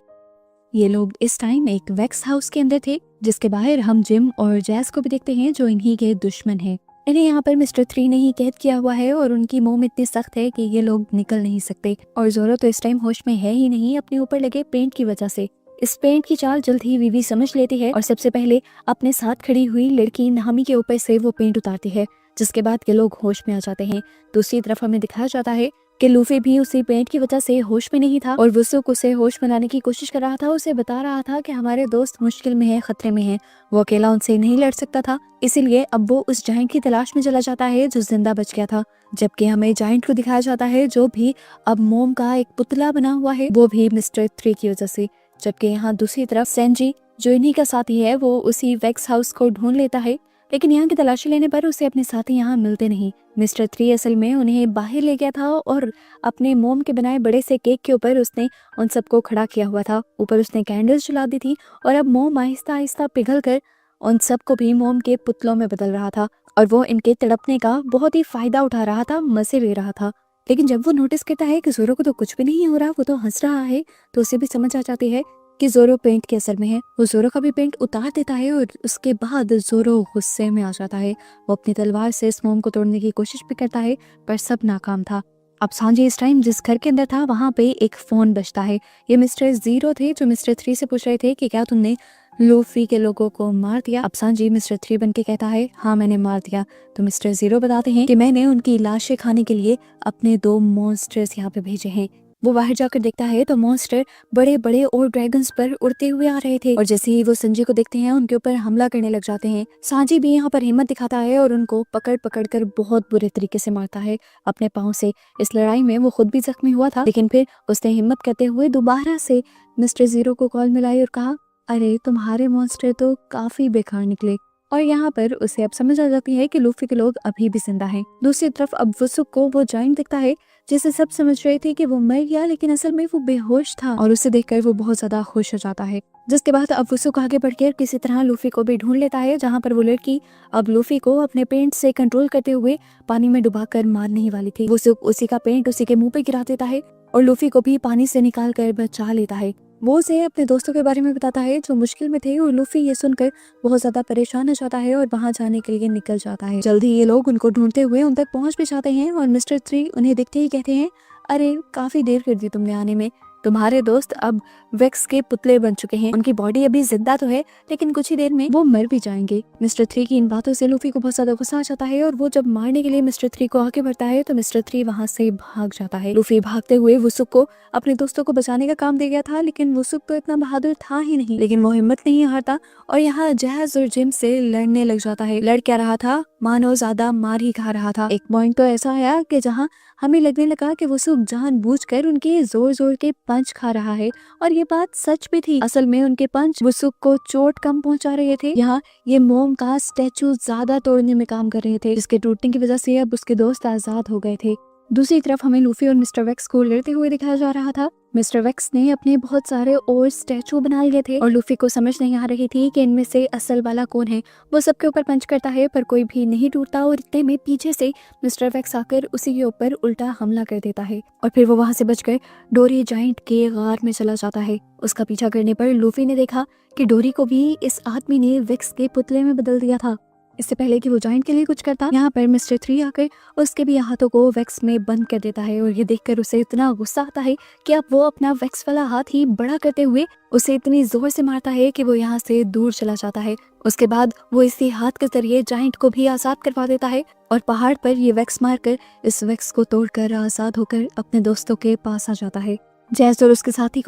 ये लोग इस टाइम एक वैक्स हाउस के अंदर थे, जिसके बाहर हम जिम और जैस को भी देखते हैं, जो इन्हीं के दुश्मन हैं। इन्हें यहाँ पर मिस्टर 3 ने ही कैद किया हुआ है, और उनकी मोम इतनी सख्त है कि ये लोग निकल नहीं सकते, और जोरो तो इस टाइम होश में है ही नहीं, अपने ऊपर लगे पेंट की वजह से। इस पेंट की चाल जल्द ही वीवी समझ लेती है, और सबसे पहले अपने साथ खड़ी हुई लड़की नामी के ऊपर से वो पेंट उतारती है, जिसके बाद ये लोग होश में आ जाते हैं। दूसरी तरफ हमें दिखाया जाता है कि लूफी भी उसी पेंट की वजह से होश में नहीं था, और वुसुक उसे होश में लाने की कोशिश कर रहा था। उसे बता रहा था कि हमारे दोस्त मुश्किल में है, खतरे में है, वो अकेला उनसे नहीं लड़ सकता था, इसीलिए अब वो उस जाइंट की तलाश में चला जाता है जो जिंदा बच गया था। जबकि हमें जाइंट को दिखाया जाता है जो भी अब मोम का एक पुतला बना हुआ है, वो भी मिस्टर 3 की वजह से। जबकि यहाँ दूसरी तरफ सेंजी, जो इन्हीं का साथी है वो उसी वेक्स हाउस को ढूंढ लेता है, लेकिन यहाँ की तलाशी लेने पर उसे अपने साथी यहाँ मिलते नहीं। मिस्टर 3 असल में उन्हें बाहर ले गया था और अपने मोम के बनाए बड़े से केक के ऊपर उसने उन सबको खड़ा किया हुआ था। ऊपर उसने कैंडल्स जला दी थी और अब मोम आहिस्ता आहिस्ता पिघल कर उन सबको भी मोम के पुतलों में बदल रहा था और वो इनके तड़पने का बहुत ही फायदा उठा रहा था, मजे ले रहा था। लेकिन जब वो नोटिस करता है कि जोरो को तो कुछ भी नहीं हो रहा, वो तो हंस रहा है, तो उसे भी समझ आ जाती है कि जोरो पेंट के असर में है। वो जोरो का भी पेंट उतार देता है और उसके बाद जोरो गुस्से में आ जाता है। वो अपनी तलवार से इस मोम को तोड़ने की कोशिश भी करता है पर सब नाकाम था। अब सांझे इस टाइम जिस घर के अंदर था वहाँ पे एक फोन बजता है। ये मिस्टर 0 थे जो मिस्टर 3 से पूछ रहे थे कि क्या तुमने लूफी के लोगों को मार दिया। अब सांजी मिस्टर 3 बन के कहता है हाँ मैंने मार दिया। तो मिस्टर 0 बताते हैं कि मैंने उनकी लाशें खाने के लिए अपने 2 मॉन्स्टर्स यहाँ पे भेजे हैं। वो बाहर जाकर देखता है तो मॉन्स्टर बड़े बड़े और ड्रैगन्स पर उड़ते हुए आ रहे थे और जैसे ही वो संजय को देखते हैं उनके ऊपर हमला करने लग जाते हैं। सांजी भी यहाँ पर हिम्मत दिखाता है और उनको पकड़ पकड़ कर बहुत बुरे तरीके से मारता है अपने पाँव से। इस लड़ाई में वो खुद भी जख्मी हुआ था, लेकिन फिर उसने हिम्मत करते हुए दोबारा से मिस्टर 0 को कॉल मिलाई और कहा अरे तुम्हारे मॉन्स्टर तो काफी बेकार निकले। और यहाँ पर उसे अब समझ आ जाती है कि लूफी के लोग अभी भी जिंदा हैं। दूसरी तरफ अब वसुक को वो जाइंट दिखता है जिसे सब समझ रहे थे कि वो मर गया, लेकिन असल में वो बेहोश था और उसे देखकर वो बहुत ज्यादा खुश हो जाता है। जिसके बाद अब वसुक आगे बढ़कर किसी तरह लूफी को भी ढूंढ लेता है, जहाँ पर वो लड़की अब लूफी को अपने पेंट से कंट्रोल करते हुए पानी में डुबाकर मारने ही वाली थी। वसुक उसी का पेंट उसी के मुंह पे गिरा देता है और लूफी को भी पानी से निकाल कर बचा लेता है। वो उसे अपने दोस्तों के बारे में बताता है जो मुश्किल में थे और लूफी ये सुनकर बहुत ज्यादा परेशान हो जाता है और वहां जाने के लिए निकल जाता है। जल्दी ये लोग उनको ढूंढते हुए उन तक पहुंच भी जाते हैं और मिस्टर 3 उन्हें देखते ही कहते हैं अरे काफी देर कर दी तुमने आने में, तुम्हारे दोस्त अब वेक्स के पुतले बन चुके हैं। उनकी बॉडी अभी जिंदा तो है लेकिन कुछ ही देर में वो मर भी जाएंगे। मिस्टर 3 की इन बातों से लूफी को बहुत ज्यादा गुस्सा आ जाता है और वो जब मारने के लिए मिस्टर 3 को आगे बढ़ता है तो मिस्टर 3 वहां से भाग जाता है। लूफी भागते हुए वसुक को अपने दोस्तों को बचाने का काम दे गया था, लेकिन वसुक तो इतना बहादुर था ही नहीं, लेकिन वो हिम्मत नहीं हारता और यहाँ जैज और जिम से लड़ने लग जाता है। लड़ क्या रहा था मानो ज्यादा मार ही खा रहा था। एक पॉइंट तो ऐसा आया कि जहाँ हमें लगने लगा कि वसुक जानबूझकर उनके जोर जोर के पंच खा रहा है और ये बात सच भी थी। असल में उनके पंच वसुक को चोट कम पहुंचा रहे थे। यहाँ ये मोम का स्टैचू ज्यादा तोड़ने में काम कर रहे थे, जिसके टूटने की वजह से अब उसके दोस्त आजाद हो गए थे। दूसरी तरफ हमें लूफी और मिस्टर वेक्स को लड़ते हुए दिखाया जा रहा था। मिस्टर वेक्स ने अपने बहुत सारे और स्टैचू बना लिए थे और लूफी को समझ नहीं आ रही थी कि इनमें से असल वाला कौन है। वो सबके ऊपर पंच करता है पर कोई भी नहीं टूटता और इतने में पीछे से मिस्टर वेक्स आकर उसी के ऊपर उल्टा हमला कर देता है और फिर वो वहां से बचकर डोरी जाइंट के गार में चला जाता है। उसका पीछा करने पर लूफी ने देखा कि डोरी को भी इस आदमी ने वेक्स के पुतले में बदल दिया था। इससे पहले कि वो जाइंट के लिए कुछ करता, यहाँ पर मिस्टर 3 आकर उसके भी हाथों को वैक्स में बंद कर देता है और ये देखकर उसे इतना गुस्सा आता है कि अब वो अपना वैक्स वाला हाथ ही बड़ा करते हुए उसे इतनी जोर से मारता है कि वो यहाँ से दूर चला जाता है। उसके बाद वो इसी हाथ के जरिए जाइंट को भी आजाद करवा देता है और पहाड़ पर ये वैक्स मारकर इस वैक्स को तोड़कर आजाद होकर अपने दोस्तों के पास आ जाता है। जैज और उसके साथी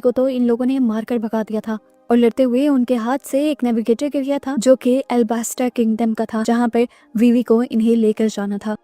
को तो इन लोगों ने मारकर भगा दिया था और लड़ते हुए उनके हाथ से एक नेविगेटर गिर गया था जो कि एल्बास्टर किंगडम का था, जहाँ पर वीवी को इन्हें लेकर जाना था।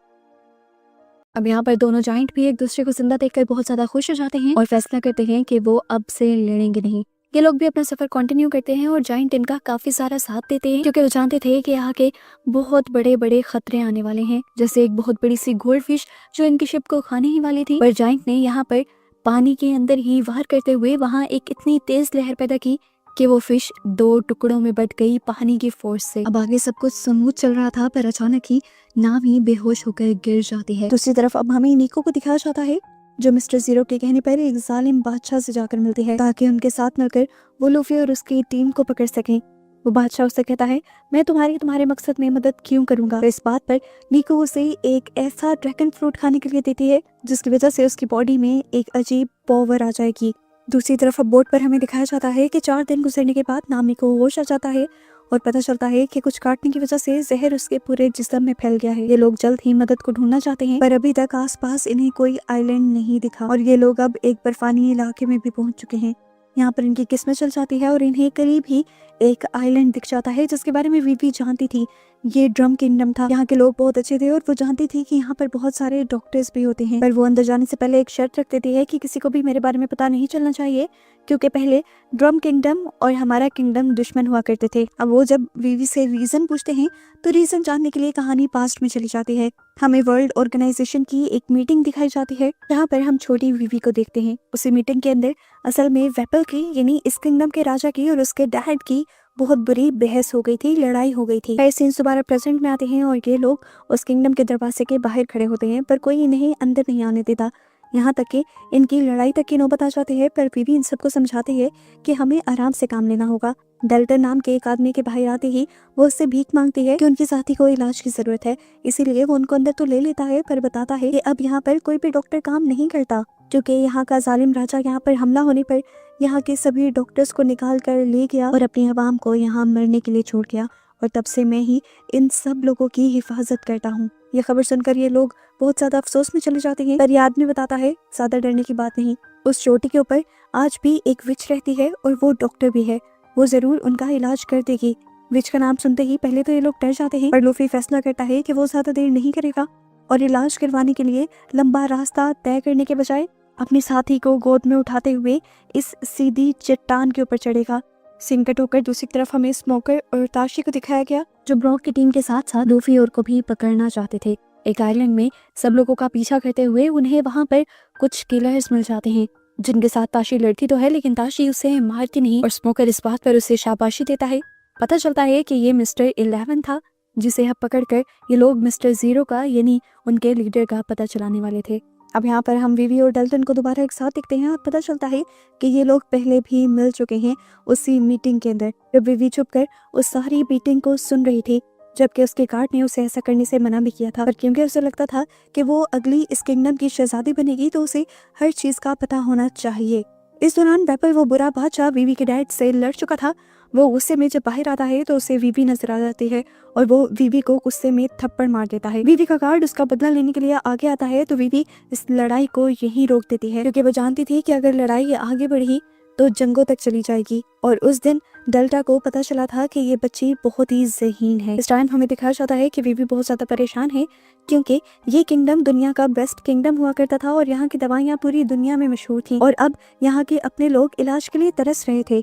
अब यहाँ पर दोनों जाइंट भी एक दूसरे को जिंदा देखकर बहुत ज्यादा खुश हो जाते हैं और फैसला करते हैं कि वो अब से लड़ेंगे नहीं। ये लोग भी अपना सफर कंटिन्यू करते हैं और जाइंट इनका काफी सारा साथ देते हैं क्योंकि वो जानते थे कि यहाँ के बहुत बड़े बड़े खतरे आने वाले हैं, जैसे एक बहुत बड़ी सी गोल्ड फिश जो इनकी शिप को खाने ही वाली थी। पर जाइंट ने यहाँ पर पानी के अंदर ही वार करते हुए वहाँ एक इतनी तेज लहर पैदा की कि वो फिश 2 टुकड़ों में बट गई पानी की फोर्स से। अब आगे सब कुछ स्मूथ चल रहा था पर अचानक ही नाव ही बेहोश होकर गिर जाती है। दूसरी तरफ अब हमें निको को दिखाया जाता है जो मिस्टर 0 के कहने पर एक जालिम बादशाह से जाकर मिलती है ताकि उनके साथ मिलकर वो लूफी और उसकी टीम को पकड़ सकें। वो बादशाह उससे कहता है मैं तुम्हारे मकसद में मदद क्यों करूंगा। तो इस बात पर निको उसे एक ऐसा ड्रैगन फ्रूट खाने के लिए देती है जिसकी वजह से उसकी बॉडी में एक अजीब पावर आ जाएगी। दूसरी तरफ अब बोट पर हमें दिखाया जाता है कि 4 दिन गुजरने के बाद नामी को होश आ जाता है और पता चलता है कि कुछ काटने की वजह से जहर उसके पूरे जिस्म में फैल गया है। ये लोग जल्द ही मदद को ढूंढना चाहते हैं पर अभी तक आसपास इन्हें कोई आइलैंड नहीं दिखा और ये लोग अब एक बर्फानी इलाके में भी पहुंच चुके हैं। यहाँ पर इनकी किस्मत चल जाती है और इन्हें करीब ही एक आइलैंड दिख जाता है जिसके बारे में वीवी जानती थी। ये ड्रम किंगडम था। यहाँ के लोग बहुत अच्छे थे और वो जानती थी कि यहाँ पर बहुत सारे डॉक्टर्स भी होते हैं, पर वो अंदर जाने से पहले एक शर्त रख देती है कि किसी को भी मेरे बारे में पता नहीं चलना चाहिए, क्योंकि पहले ड्रम किंगडम और हमारा किंगडम दुश्मन हुआ करते थे। अब वो जब वीवी से रीजन पूछते हैं तो रीजन जानने के लिए कहानी पास्ट में चली जाती है। हमें वर्ल्ड ऑर्गेनाइजेशन की एक मीटिंग दिखाई जाती है जहाँ पर हम छोटी वीवी को देखते हैं। उसी मीटिंग के अंदर असल में वेपल की यानी इस किंगडम के राजा की और उसके डैड की बहुत बुरी बहस हो गई थी, लड़ाई हो गई थी। फिर सीन्स दोबारा प्रेजेंट में आते हैं और ये लोग उस किंगडम के दरवाजे के बाहर खड़े होते हैं, पर कोई इन्हें अंदर नहीं आने देता। यहाँ तक कि इनकी लड़ाई तक की नौबत आ जाती है, पर वीवी इन सबको समझाती है कि हमें आराम से काम लेना होगा। डेल्टन नाम के एक आदमी के बाहर आते ही वो उससे भीख मांगती है कि उनके साथी को इलाज की जरूरत है, इसीलिए वो उनको अंदर तो ले लेता है, पर बताता है कि अब यहाँ पर कोई भी डॉक्टर काम नहीं करता, क्योंकि यहाँ का जालिम राजा यहाँ पर हमला होने पर यहाँ के सभी डॉक्टर्स को निकाल कर ले गया और अपनी आवाम को यहाँ मरने के लिए छोड़ गया, और तब से मैं ही इन सब लोगों की हिफाजत करता हूँ। ये खबर सुनकर ये लोग बहुत ज्यादा अफसोस में चले जाते हैं, पर ये आदमी बताता है ज्यादा डरने की बात नहीं, उस चोटी के ऊपर आज भी एक विच रहती है और वो डॉक्टर भी है, वो जरूर उनका इलाज कर देगी। विच का नाम सुनते ही पहले तो ये लोग डर जाते हैं, पर लूफी फैसला करता है कि वो ज्यादा देर नहीं करेगा और इलाज करवाने के लिए लंबा रास्ता तय करने के बजाय अपने साथी को गोद में उठाते हुए इस सीधी चट्टान के ऊपर चढ़ेगा। सीन कट होकर दूसरी तरफ हमें स्मोकर और ताशी को दिखाया गया, जो ब्रॉक की टीम के साथ साथ लूफी और को भी पकड़ना चाहते थे। एक आइलैंड में सब लोगों का पीछा करते हुए उन्हें वहां पर कुछ किलर्स मिल जाते हैं, जिनके साथ ताशी लड़ती तो है लेकिन ताशी उसे मारती नहीं, और स्मोकर इस बात पर उसे शाबाशी देता है। पता चलता है कि ये मिस्टर 11 था, जिसे अब पकड़कर ये लोग मिस्टर 0 का यानी उनके लीडर का पता चलाने वाले थे। अब यहाँ पर हम वीवी और डेल्टन को दोबारा एक साथ देखते हैं और पता चलता है कि ये लोग पहले भी मिल चुके हैं उसी मीटिंग के अंदर, जब वीवी छुपकर उस सारी मीटिंग को सुन रही थी, जबकि उसके गार्ड ने उसे ऐसा करने से मना भी किया था, पर क्योंकि उसे लगता था कि वो अगली इस किंगडम की शहजादी बनेगी तो उसे हर चीज का पता होना चाहिए। इस दौरान वेपल वो बुरा बादशाह वीवी के डैड से लड़ चुका था, वो गुस्से में जब बाहर आता है तो उसे वीवी नजर आ जाती है और वो वीवी को गुस्से में थप्पड़ मार देता है। वीवी का गार्ड उसका बदला लेने के लिए आगे आता है तो वीवी इस लड़ाई को यहीं रोक देती है, क्योंकि वो जानती थी कि अगर लड़ाई आगे बढ़ी तो जंगों तक चली जाएगी, और उस दिन डेल्टा को पता चला था कि ये बच्ची बहुत ही ज़हीन है। इस टाइम हमें दिखाया जाता है कि वीवी बहुत ज्यादा परेशान है, क्योंकि ये किंगडम दुनिया का बेस्ट किंगडम हुआ करता था और यहाँ की दवाइयाँ पूरी दुनिया में मशहूर थी, और अब यहाँ के अपने लोग इलाज के लिए तरस रहे थे।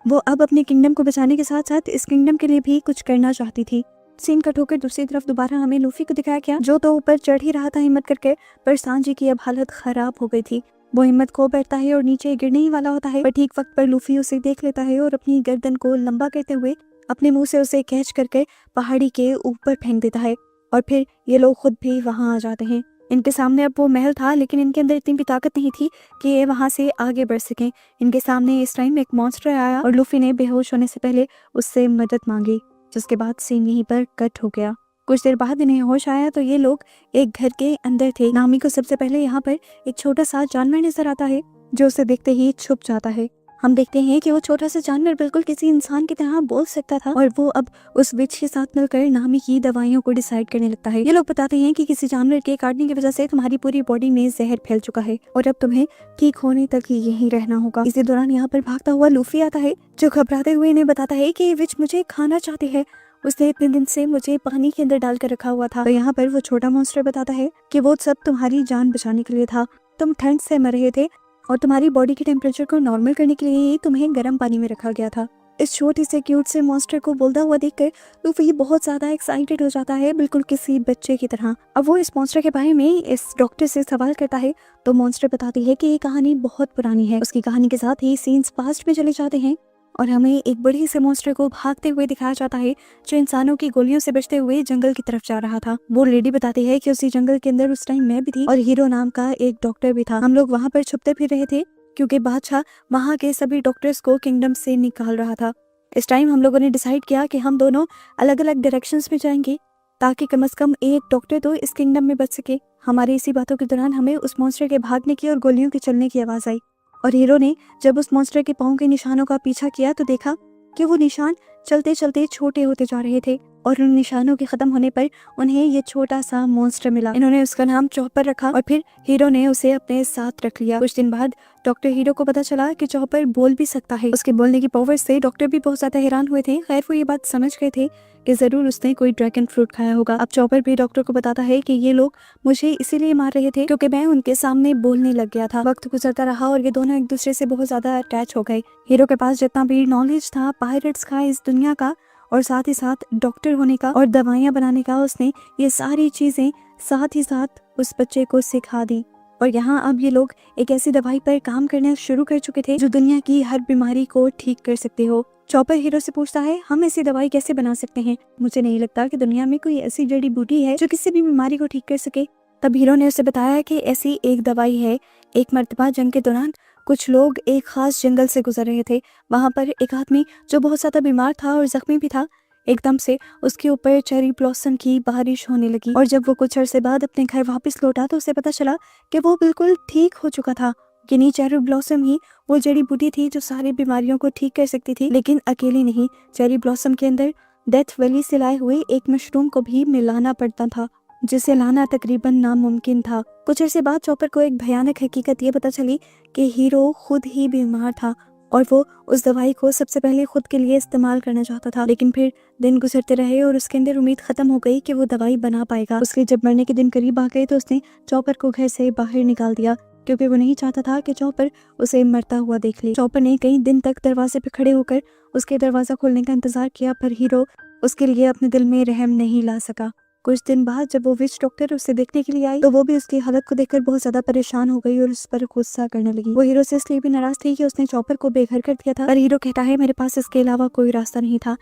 वो अब अपने किंगडम को बचाने के साथ साथ इस किंगडम के लिए भी कुछ करना चाहती थी। सीन कट होकर दूसरी तरफ दोबारा हमें लूफी को दिखाया गया, जो तो ऊपर चढ़ ही रहा था हिम्मत करके, पर सांजी की अब हालत खराब हो गई थी। वो हिम्मत खो बैठता है और नीचे गिरने ही वाला होता है, पर ठीक वक्त पर लूफी उसे देख लेता है और अपनी गर्दन को लंबा करते हुए अपने मुंह से उसे कैच करके पहाड़ी के ऊपर फेंक देता है, और फिर ये लोग खुद भी वहां आ जाते हैं। इनके सामने अब वो महल था, लेकिन इनके अंदर इतनी भी ताकत नहीं थी कि ये वहां से आगे बढ़ सकें। इनके सामने इस टाइम एक मॉन्स्टर आया और लूफी ने बेहोश होने से पहले उससे मदद मांगी, जिसके बाद सीन यहीं पर कट हो गया। कुछ देर बाद इन्हें होश आया तो ये लोग एक घर के अंदर थे। नामी को सबसे पहले यहाँ पर एक छोटा सा जानवर नजर आता है, जो उसे देखते ही छुप जाता है। हम देखते हैं कि वो छोटा सा जानवर बिल्कुल किसी इंसान की तरह बोल सकता था, और वो अब उस विच के साथ मिलकर नामी की दवाइयों को डिसाइड करने लगता है। ये लोग बताते हैं कि किसी जानवर के काटने की वजह से तुम्हारी पूरी बॉडी में जहर फैल चुका है और अब तुम्हें ठीक होने तक ही यहीं रहना होगा। इसी दौरान यहाँ पर भागता हुआ लूफी आता है, जो घबराते हुए इन्हें बताता है कि ये विच मुझे खाना चाहती है, उसने इतने दिन से मुझे पानी के अंदर डालकर रखा हुआ था। तो यहाँ पर वो छोटा मॉन्स्टर बताता है कि वो सब तुम्हारी जान बचाने के लिए था, तुम ठंड से मर रहे थे और तुम्हारी बॉडी के टेम्परेचर को नॉर्मल करने के लिए ही तुम्हें गर्म पानी में रखा गया था। इस छोटी से क्यूट से मॉन्स्टर को बोलता हुआ देखकर लूफी बहुत ज्यादा एक्साइटेड हो जाता है, बिल्कुल किसी बच्चे की तरह। अब वो इस मॉन्स्टर के बारे में इस डॉक्टर से सवाल करता है तो मॉन्स्टर बताती है कि ये कहानी बहुत पुरानी है। उसकी कहानी के साथ ही सीन्स पास्ट में चले जाते हैं और हमें एक बड़ी से मॉन्स्टर को भागते हुए दिखाया जाता है, जो इंसानों की गोलियों से बचते हुए जंगल की तरफ जा रहा था। वो लेडी बताती है कि उसी जंगल के अंदर उस टाइम मैं भी थी और हीरो नाम का एक डॉक्टर भी था। हम लोग वहाँ पर छुपते फिर रहे थे क्योंकि बादशाह वहाँ के सभी डॉक्टर्स को किंगडम से निकाल रहा था। इस टाइम हम लोगों ने डिसाइड किया कि हम दोनों अलग अलग डायरेक्शंस में जाएंगे, ताकि कम से कम एक डॉक्टर तो इस किंगडम में बच सके। हमारी इसी बातों के दौरान हमें उस मॉन्स्टर के भागने की और गोलियों के चलने की आवाज आई, और हीरो ने जब उस मॉन्स्टर के पाँव के निशानों का पीछा किया तो देखा कि वो निशान चलते चलते छोटे होते जा रहे थे और उन निशानों के खत्म होने पर उन्हें ये छोटा सा मॉन्स्टर मिला। इन्होंने उसका नाम चॉपर रखा और फिर हीरो ने उसे अपने साथ रख लिया। कुछ दिन बाद डॉक्टर हीरो को पता चला कि चॉपर बोल भी सकता है। उसके बोलने की पावर से डॉक्टर भी बहुत ज्यादा हैरान हुए थे। खैर वो ये बात समझ गए थे कि जरूर उसने कोई ड्रैगन फ्रूट खाया होगा। अब चॉपर भी डॉक्टर को बताता है कि ये लोग मुझे इसीलिए मार रहे थे क्योंकि मैं उनके सामने बोलने लग गया था। वक्त गुजरता रहा और ये दोनों एक दूसरे से बहुत ज्यादा अटैच हो गए। हीरो के पास जितना भी नॉलेज था पायरेट्स का, इस दुनिया का, और साथ ही साथ डॉक्टर होने का और दवाइयाँ बनाने का, उसने ये सारी चीजें साथ ही साथ उस बच्चे को सिखा दी। और यहाँ अब ये लोग एक ऐसी दवाई पर काम करना शुरू कर चुके थे जो दुनिया की हर बीमारी को ठीक कर सकते हो। चॉपर हीरो से पूछता है, हम ऐसी दवाई कैसे बना सकते हैं? मुझे नहीं लगता कि दुनिया में कोई ऐसी जड़ी बूटी है जो किसी भी बीमारी को ठीक कर सके। तब हीरो ने उसे बताया कि ऐसी एक दवाई है। एक मर्तबा जंग के दौरान कुछ लोग एक खास जंगल से गुजर रहे थे। वहां पर एक आदमी जो बहुत ज्यादा बीमार था और जख्मी भी था, एकदम से उसके ऊपर चेरी ब्लॉसम की बारिश होने लगी। और जब वो कुछ अरसे बाद अपने घर वापस लौटा तो उसे पता चला कि वो बिल्कुल ठीक हो चुका था। यानी चेरी ब्लॉसम ही वो जड़ी बूटी थी जो सारी बीमारियों को ठीक कर सकती थी। लेकिन अकेली नहीं, चेरी ब्लॉसम के अंदर डेथ वैली से लाए हुए एक मशरूम को भी मिलाना पड़ता था, जिसे लाना तकरीबन नामुमकिन था। कुछ अरसे बाद चॉपर को एक भयानक हकीकत ये पता चली कि हीरो खुद ही बीमार था और वो उस दवाई को सबसे पहले खुद के लिए इस्तेमाल करना चाहता था। लेकिन फिर दिन गुजरते रहे और उसके अंदर उम्मीद खत्म हो गई कि वो दवाई बना पाएगा। उसके जब मरने के दिन करीब आ गए तो उसने चॉपर को घर से बाहर निकाल दिया क्योंकि वो नहीं चाहता था कि चॉपर उसे मरता हुआ देख ले। चॉपर ने कई दिन तक दरवाजे पे खड़े होकर उसके दरवाजा खोलने का इंतजार किया, पर हीरो उसके लिए अपने दिल में रहम नहीं ला सका। कुछ दिन बाद जब वो विच डॉक्टर उसे देखने के लिए आई तो वो भी उसकी हालत को देखकर बहुत ज्यादा परेशान हो गई और उस पर गुस्सा करने लगी। वो हीरो से इसलिए भी नाराज थी कि उसने चॉपर को बेघर कर दिया था, पर हीरो कहता है मेरे पास इसके अलावा कोई रास्ता नहीं था।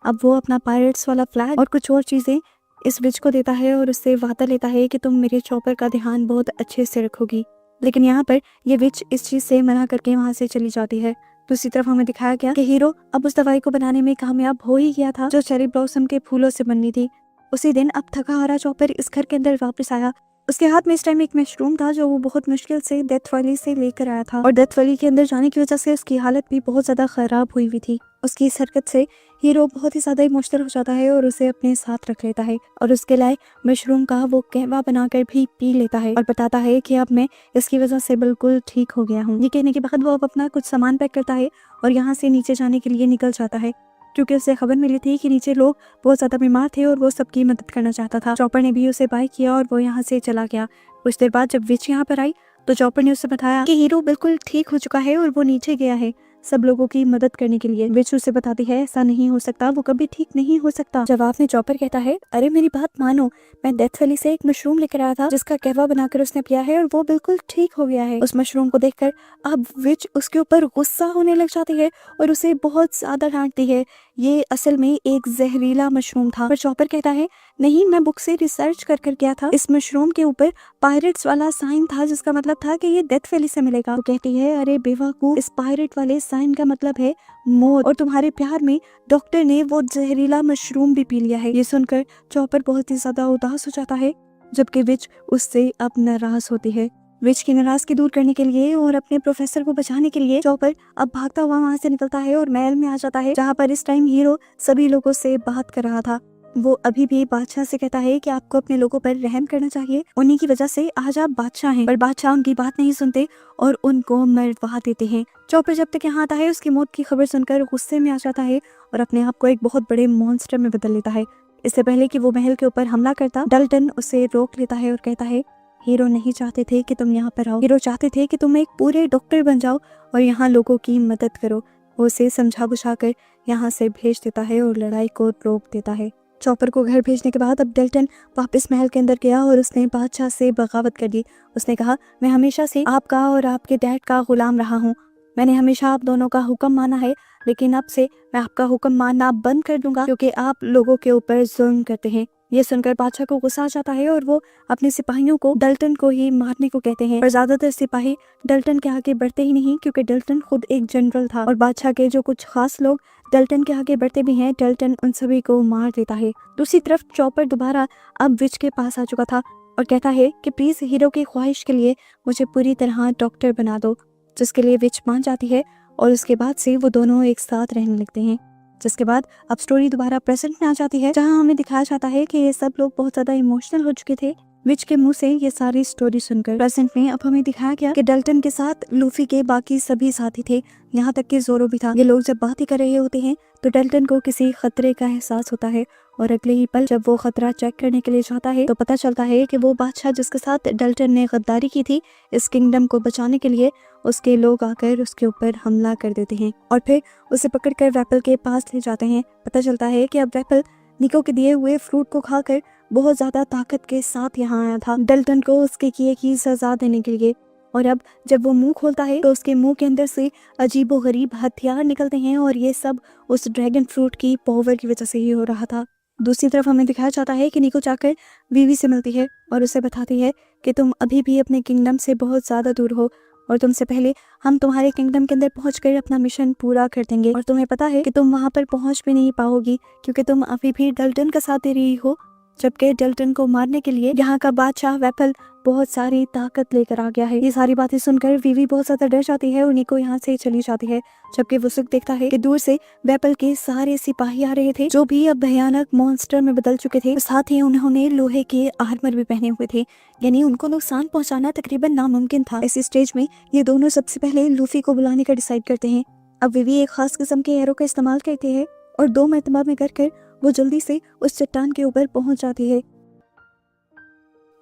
अब वो अपना पायरेट्स वाला फ्लैग और कुछ और चीजें इस विच को देता है और उससे वादा लेता है कि तुम मेरे चॉपर का ध्यान बहुत अच्छे से रखोगी। लेकिन यहाँ पर ये विच इस चीज से मना करके वहां से चली जाती है। दूसरी तरफ हमें दिखाया गया कि हीरो अब उस दवाई को बनाने में कामयाब हो ही गया था जो चेरी ब्लॉसम के फूलों से बननी थी। उसी दिन अब थका हारा चॉपर इस घर के अंदर वापस आया। उसके हाथ में इस टाइम एक मशरूम था जो वो बहुत मुश्किल से डेथ वैली से लेकर आया था और डेथ वैली के अंदर जाने की वजह से उसकी हालत भी बहुत ज्यादा खराब हुई हुई थी। उसकी इस हरकत से हीरो बहुत ही ज्यादा इमोशनल हो जाता है और उसे अपने साथ रख लेता है और उसके लिए मशरूम का वो कहवा बनाकर भी पी लेता है और बताता है कि अब मैं इसकी वजह से बिल्कुल ठीक हो गया हूँ। ये कहने के बाद वो अब अपना कुछ सामान पैक करता है और यहाँ से नीचे जाने के लिए निकल जाता है क्योंकि उसे खबर मिली थी कि नीचे लोग बहुत ज्यादा बीमार थे और वो सबकी मदद करना चाहता था। चॉपर ने भी उसे बाय किया और वो यहाँ से चला गया। कुछ देर बाद जब विच यहाँ पर आई तो चॉपर ने उसे बताया कि हीरो बिल्कुल ठीक हो चुका है और वो नीचे गया है सब लोगों की मदद करने के लिए। विच उसे बताती है ऐसा नहीं हो सकता, वो कभी ठीक नहीं हो सकता। जवाब में चॉपर कहता है अरे मेरी बात मानो, मैं डेथ वैली से एक मशरूम लेकर आया था जिसका कहवा बनाकर उसने पिया है और वो बिल्कुल ठीक हो गया है। उस मशरूम को देखकर अब विच उसके ऊपर गुस्सा होने लग जाती है और उसे बहुत ज्यादा डांटती है। ये असल में एक जहरीला मशरूम था। पर चॉपर कहता है नहीं, मैं बुक से रिसर्च कर गया था, इस मशरूम के ऊपर पायरेट्स वाला साइन था जिसका मतलब था कि ये डेथ वैली से मिलेगा। वो कहती है अरे बेवकूफ, इस पायरेट वाले साइन का मतलब है मौत और तुम्हारे प्यार में डॉक्टर ने वो जहरीला मशरूम भी पी लिया है। ये सुनकर चॉपर बहुत ही ज्यादा उदास हो जाता है जबकि विच उससे अब नाराज होती है। विच की नाराजगी दूर करने के लिए और अपने प्रोफेसर को बचाने के लिए चॉपर अब भागता हुआ वहां से निकलता है और महल में आ जाता है जहाँ पर इस टाइम हीरो सभी लोगों से बात कर रहा था। वो अभी भी बादशाह से कहता है कि आपको अपने लोगों पर रहम करना चाहिए, उन्हीं की वजह से आज आप बादशाह हैं। पर बादशाह उनकी बात नहीं सुनते और उनको मरवा देते हैं। चॉपर जब तक यहाँ आता है उसकी मौत की खबर सुनकर गुस्से में आ जाता है और अपने आप को एक बहुत बड़े मॉन्स्टर में बदल लेता है। इससे पहले कि वो महल के ऊपर हमला करता, डल्टन उसे रोक लेता है और कहता है हीरो नहीं चाहते थे कि तुम यहाँ पर आओ, हीरो चाहते थे कि तुम एक पूरे डॉक्टर बन जाओ और यहाँ लोगों की मदद करो। वो उसे समझा बुझा कर यहाँ से भेज देता है और लड़ाई को रोक देता है। चॉपर को घर भेजने के बाद अब डल्टन वापस महल के अंदर गया और उसने बादशाह से बगावत कर दी। उसने कहा मैं हमेशा से आपका और आपके डैड का गुलाम रहा हूँ, मैंने हमेशा आप दोनों का हुक्म माना है, लेकिन अब से मैं आपका हुक्म मानना बंद कर दूंगा क्योंकि आप लोगों के ऊपर जुल्म करते हैं। ये सुनकर बादशाह को गुस्सा आ जाता है और वो अपने सिपाहियों को डल्टन को ही मारने को कहते हैं। पर ज्यादातर सिपाही डल्टन के आगे बढ़ते ही नहीं क्योंकि डल्टन खुद एक जनरल था और बादशाह के जो कुछ खास लोग डल्टन के आगे बढ़ते भी हैं, डल्टन उन सभी को मार देता है। दूसरी तरफ चॉपर दोबारा अब विच के पास आ चुका था और कहता है कि प्लीज हीरो की ख्वाहिश के लिए मुझे पूरी तरह डॉक्टर बना दो, जिसके लिए विच मान जाती है और उसके बाद से वो दोनों एक साथ रहने लगते हैं। जिसके बाद अब स्टोरी दोबारा प्रेजेंट में आ जाती है, जहाँ हमें दिखाया जाता है कि ये सब लोग बहुत ज्यादा इमोशनल हो चुके थे। विच के मुंह से ये सारी स्टोरी सुनकर प्रेजेंट में अब हमें दिखाया गया कि डल्टन के साथ लूफी के बाकी सभी साथी थे, यहाँ तक कि जोरो भी था। ये लोग जब बात ही कर रहे होते हैं तो डल्टन को किसी खतरे का एहसास होता है और अगले ही पल जब वो खतरा चेक करने के लिए जाता है तो पता चलता है कि वो बादशाह जिसके साथ डल्टन ने गद्दारी की थी इस किंगडम को बचाने के लिए, उसके लोग आकर उसके ऊपर हमला कर देते हैं और फिर उसे पकड़कर वेपल के पास ले जाते हैं। पता चलता है कि अब वेपल निको के दिए हुए फ्रूट को खाकर बहुत ज्यादा ताकत के साथ यहाँ आया था डल्टन को उसके किए की सजा देने के लिए। और अब जब वो मुंह खोलता है तो उसके मुंह के अंदर से अजीबोगरीब हथियार निकलते हैं और ये सब उस ड्रैगन फ्रूट की पावर की वजह से ही हो रहा था। दूसरी तरफ हमें दिखाया जाता है कि निको जाकर वीवी से मिलती है और उसे बताती है कि तुम अभी भी अपने किंगडम से बहुत ज्यादा दूर हो और तुमसे पहले हम तुम्हारे किंगडम के अंदर पहुंचकर अपना मिशन पूरा कर देंगे और तुम्हें पता है कि तुम वहां पर पहुंच भी नहीं पाओगी क्योंकि तुम अभी भी डल्टन का साथ दे रही हो, जबकि डल्टन को मारने के लिए यहाँ का बादशाह वेपल बहुत सारी ताकत लेकर आ गया है। ये सारी बातें सुनकर वीवी बहुत ज्यादा डर जाती है और निको यहाँ से चली जाती है, जबकि वो सुख देखता है कि दूर से वेपल के सारे सिपाही आ रहे थे जो भी अब भयानक मॉन्स्टर में बदल चुके थे। साथ ही उन्होंने लोहे के आर्मर भी पहने हुए थे, यानी उनको नुकसान पहुंचाना तकरीबन नामुमकिन था। इस स्टेज में ये दोनों सबसे पहले लूफी को बुलाने का डिसाइड करते हैं। अब वीवी एक खास किस्म के एरो का इस्तेमाल करते हैं और 2 मरतबा में कर वो जल्दी से उस चट्टान के ऊपर पहुंच जाती है।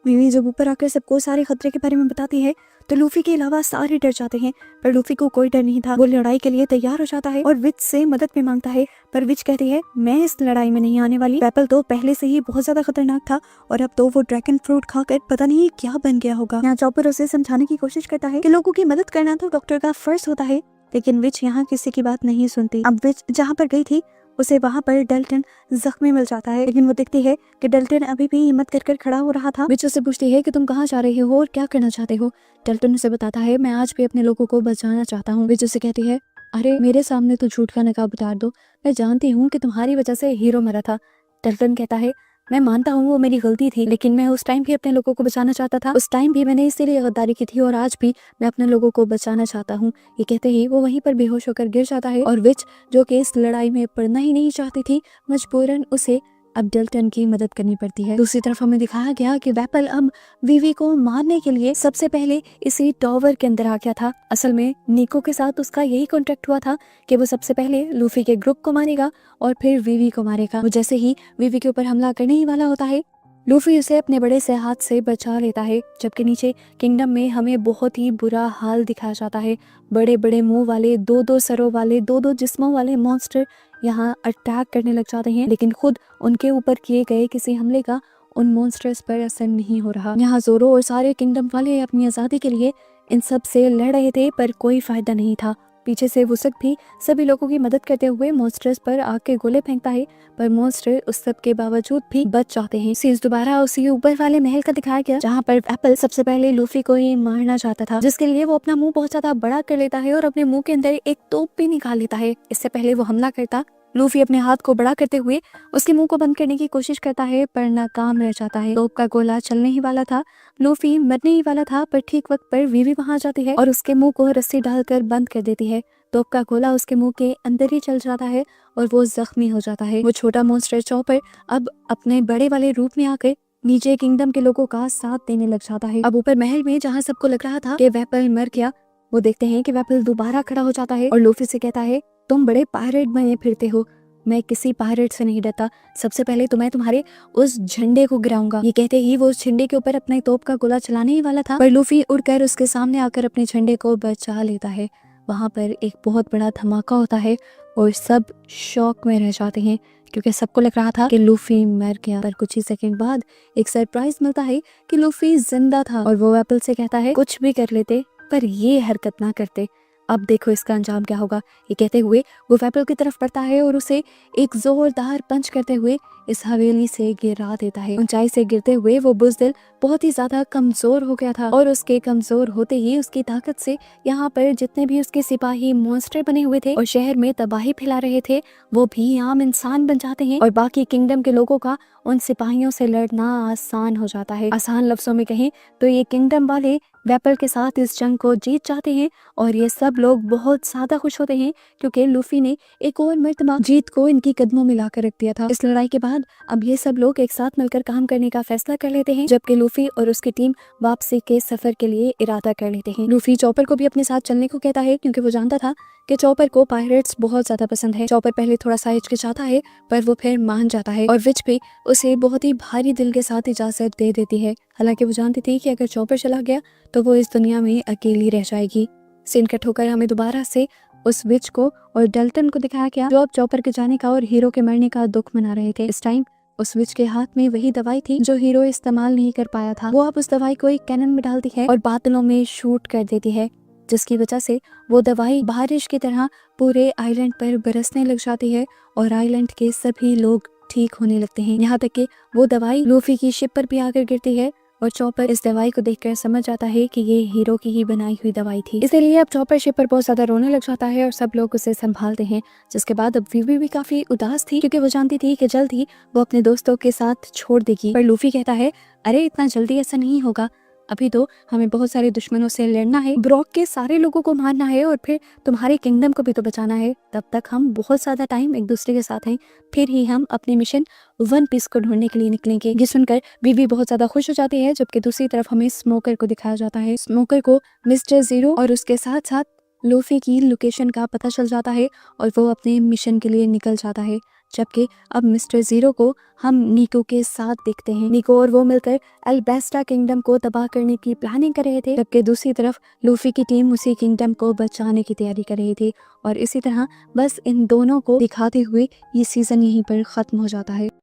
वीवी जब ऊपर आकर सबको सारे खतरे के बारे में बताती है तो लूफी के अलावा सारे डर जाते हैं, पर लूफी को कोई डर नहीं था। वो लड़ाई के लिए तैयार हो जाता है और विच से मदद भी मांगता है, पर विच कहती है मैं इस लड़ाई में नहीं आने वाली। वेपल तो पहले से ही बहुत ज्यादा खतरनाक था और अब तो वो ड्रैगन फ्रूट खाकर पता नहीं क्या बन गया होगा। यहाँ चॉपर उसे समझाने की कोशिश करता है कि लोगों की मदद करना तो डॉक्टर का फर्ज होता है, लेकिन विच यहाँ किसी की बात नहीं सुनती। अब विच जहाँ पर गई थी उसे वहाँ पर डल्टन जख्मी मिल जाता है, लेकिन वो देखती है कि डल्टन अभी भी हिम्मत कर खड़ा हो रहा था। विच उससे पूछती है कि तुम कहाँ जा रहे हो और क्या करना चाहते हो। डल्टन उसे बताता है मैं आज भी अपने लोगों को बचाना चाहता हूँ। विच उसे कहती है अरे मेरे सामने तो झूठ का नकाब उतार दो, मैं जानती हूँ कि तुम्हारी वजह से हीरो मरा था। डल्टन कहता है मैं मानता हूँ वो मेरी गलती थी, लेकिन मैं उस टाइम भी अपने लोगों को बचाना चाहता था। उस टाइम भी मैंने इसीलिए गद्दारी की थी और आज भी मैं अपने लोगों को बचाना चाहता हूँ। ये कहते ही वो वहीं पर बेहोश होकर गिर जाता है और विच जो कि इस लड़ाई में पड़ना ही नहीं चाहती थी, मजबूरन उसे अब डल्टन की मदद करनी पड़ती है। दूसरी तरफ हमें दिखाया गया कि वेपल अब वीवी को मारने के लिए सबसे पहले इसी टावर के अंदर आ गया था। असल में निको के साथ उसका यही कॉन्ट्रैक्ट हुआ था कि वो सबसे पहले लूफी के ग्रुप को मारेगा और फिर वीवी को मारेगा। वो जैसे ही वीवी के ऊपर हमला करने ही वाला होता है, लूफी उसे अपने बड़े से हाथ से बचा लेता है, जबकि नीचे किंगडम में हमें बहुत ही बुरा हाल दिखाया जाता है। बड़े बड़े मुंह वाले, 2-2 सरों वाले, 2-2 जिस्मों वाले मॉन्स्टर यहाँ अटैक करने लग जाते हैं, लेकिन खुद उनके ऊपर किए गए किसी हमले का उन मॉन्स्टर्स पर असर नहीं हो रहा। यहाँ जोरो और सारे किंगडम वाले अपनी आज़ादी के लिए इन सब से लड़ रहे थे, पर कोई फायदा नहीं था। पीछे से वुसक भी सभी लोगों की मदद करते हुए मॉन्स्टर्स पर आग के गोले फेंकता है, पर मॉन्स्टर उस सब के बावजूद भी बच जाते हैं। सीन्स दोबारा उसी ऊपर वाले महल का दिखाया गया, जहाँ पर एप्पल सबसे पहले लूफी को ही मारना चाहता था, जिसके लिए वो अपना मुंह बहुत ज्यादा बड़ा कर लेता है और अपने मुंह के अंदर एक तोप भी निकाल लेता है। इससे पहले वो हमला करता, लूफी अपने हाथ को बड़ा करते हुए उसके मुंह को बंद करने की कोशिश करता है, पर नाकाम रह जाता है। तोप का गोला चलने ही वाला था, लूफी मरने ही वाला था, पर ठीक वक्त पर वीवी वहां जाती है और उसके मुंह को रस्सी डालकर बंद कर देती है। तोप का गोला उसके मुंह के अंदर ही चल जाता है और वो जख्मी हो जाता है। वो छोटा मॉन्स्टर चॉपर अब अपने बड़े वाले रूप में आकर नीचे किंगडम के लोगों का साथ देने लग जाता है। अब ऊपर महल में जहाँ सबको लग रहा था कि वेपल मर गया, वो देखते हैं कि वेपल दोबारा खड़ा हो जाता है और लूफी से कहता है तुम बड़े पायरेट बने फिरते हो, मैं किसी पायरेट से नहीं डरता, सबसे पहले तो मैं तुम्हारे उस झंडे को गिराऊंगा। ये कहते ही वो उस झंडे के ऊपर अपने तोप का गोला चलाने ही वाला था, पर लूफी उड़कर उसके सामने आकर अपने झंडे को बचा लेता है। वहाँ पर एक बहुत बड़ा धमाका होता है और सब शॉक में रह जाते हैं, क्योंकि सबको लग रहा था कि लूफी मर गया। पर कुछ ही सेकंड बाद एक सरप्राइज मिलता है कि लूफी जिंदा था और वो एप्पल से कहता है कुछ भी कर लेते पर ये हरकत ना करते, अब देखो इसका अंजाम क्या होगा। ये कहते हुए वो वेपल की तरफ बढ़ता है और उसे एक जोरदार पंच करते हुए इस हवेली से गिरा देता है। ऊंचाई से गिरते हुए वो बुज़दिल बहुत ही ज्यादा कमजोर हो गया था और उसके कमजोर होते ही उसकी ताकत से यहाँ पर जितने भी उसके सिपाही मॉन्स्टर बने हुए थे और शहर में तबाही फैला रहे थे, वो भी आम इंसान बन जाते हैं और बाकी किंगडम के लोगों का उन सिपाहियों से लड़ना आसान हो जाता है। आसान लफ्जों में कहें तो ये किंगडम वाले वेपल के साथ इस जंग को जीत जाते हैं और ये सब लोग बहुत ज्यादा खुश होते हैं क्योंकि लूफी ने एक और मर्तबा जीत को इनकी कदमों में लाकर रख दिया था। इस लड़ाई के बाद अब ये सब लोग एक साथ मिलकर काम करने का फैसला कर लेते हैं, जबकि लूफी और उसकी टीम वापसी के सफर के लिए इरादा कर लेते हैं। लूफी चॉपर को भी अपने साथ चलने को कहता है क्योंकि वो जानता था कि चॉपर को पायरेट्स बहुत ज्यादा पसंद है। चॉपर पहले थोड़ा सा हिचकिचाता है पर वो फिर मान जाता है और विच भी उसे बहुत ही भारी दिल के साथ इजाजत दे देती है। हालांकि वो जानती थी कि अगर चॉपर चला गया तो वो इस दुनिया में अकेली रह जाएगी। सीन कट होकर हमें दोबारा से उस विच को और डल्टन को दिखाया गया जो अब चॉपर के जाने का और हीरो के मरने का दुख मना रहे थे। इस टाइम उस विच के हाथ में वही दवाई थी जो हीरो इस्तेमाल नहीं कर पाया था। वो अब उस दवाई को एक कैनन में डालती है और बादलों में शूट कर देती है, जिसकी वजह से वो दवाई बारिश की तरह पूरे आइलैंड पर बरसने लग जाती है और आइलैंड के सभी लोग ठीक होने लगते हैं। यहाँ तक कि वो दवाई लूफी की शिप पर भी आकर गिरती है और चॉपर इस दवाई को देखकर समझ जाता है कि ये हीरो की ही बनाई हुई दवाई थी। इसीलिए अब चॉपर शिप पर बहुत ज्यादा रोने लग जाता है और सब लोग उसे संभालते हैं। जिसके बाद अब वीवी भी काफी उदास थी क्योंकि वो जानती थी कि जल्द ही वो अपने दोस्तों के साथ छोड़ देगी। पर लूफी कहता है, अरे इतना जल्दी ऐसा नहीं होगा, अभी तो हमें बहुत सारे दुश्मनों से लड़ना है, ब्रॉक के सारे लोगों को मारना है और फिर तुम्हारे किंगडम को भी तो बचाना है। तब तक हम बहुत ज्यादा टाइम एक दूसरे के साथ हैं, फिर ही हम अपने मिशन वन पीस को ढूंढने के लिए निकलेंगे। ये सुनकर बीवी बहुत ज्यादा खुश हो जाती है, जबकि दूसरी तरफ हमें स्मोकर को दिखाया जाता है। स्मोकर को मिस्टर जीरो और उसके साथ साथ लूफी की लोकेशन का पता चल जाता है और वो अपने मिशन के लिए निकल जाता है। जबकि अब मिस्टर जीरो को हम निको के साथ देखते हैं। निको और वो मिलकर अल्बेस्टा किंगडम को तबाह करने की प्लानिंग कर रहे थे, जबकि दूसरी तरफ लूफी की टीम उसी किंगडम को बचाने की तैयारी कर रही थी। और इसी तरह बस इन दोनों को दिखाते हुए ये सीजन यहीं पर खत्म हो जाता है।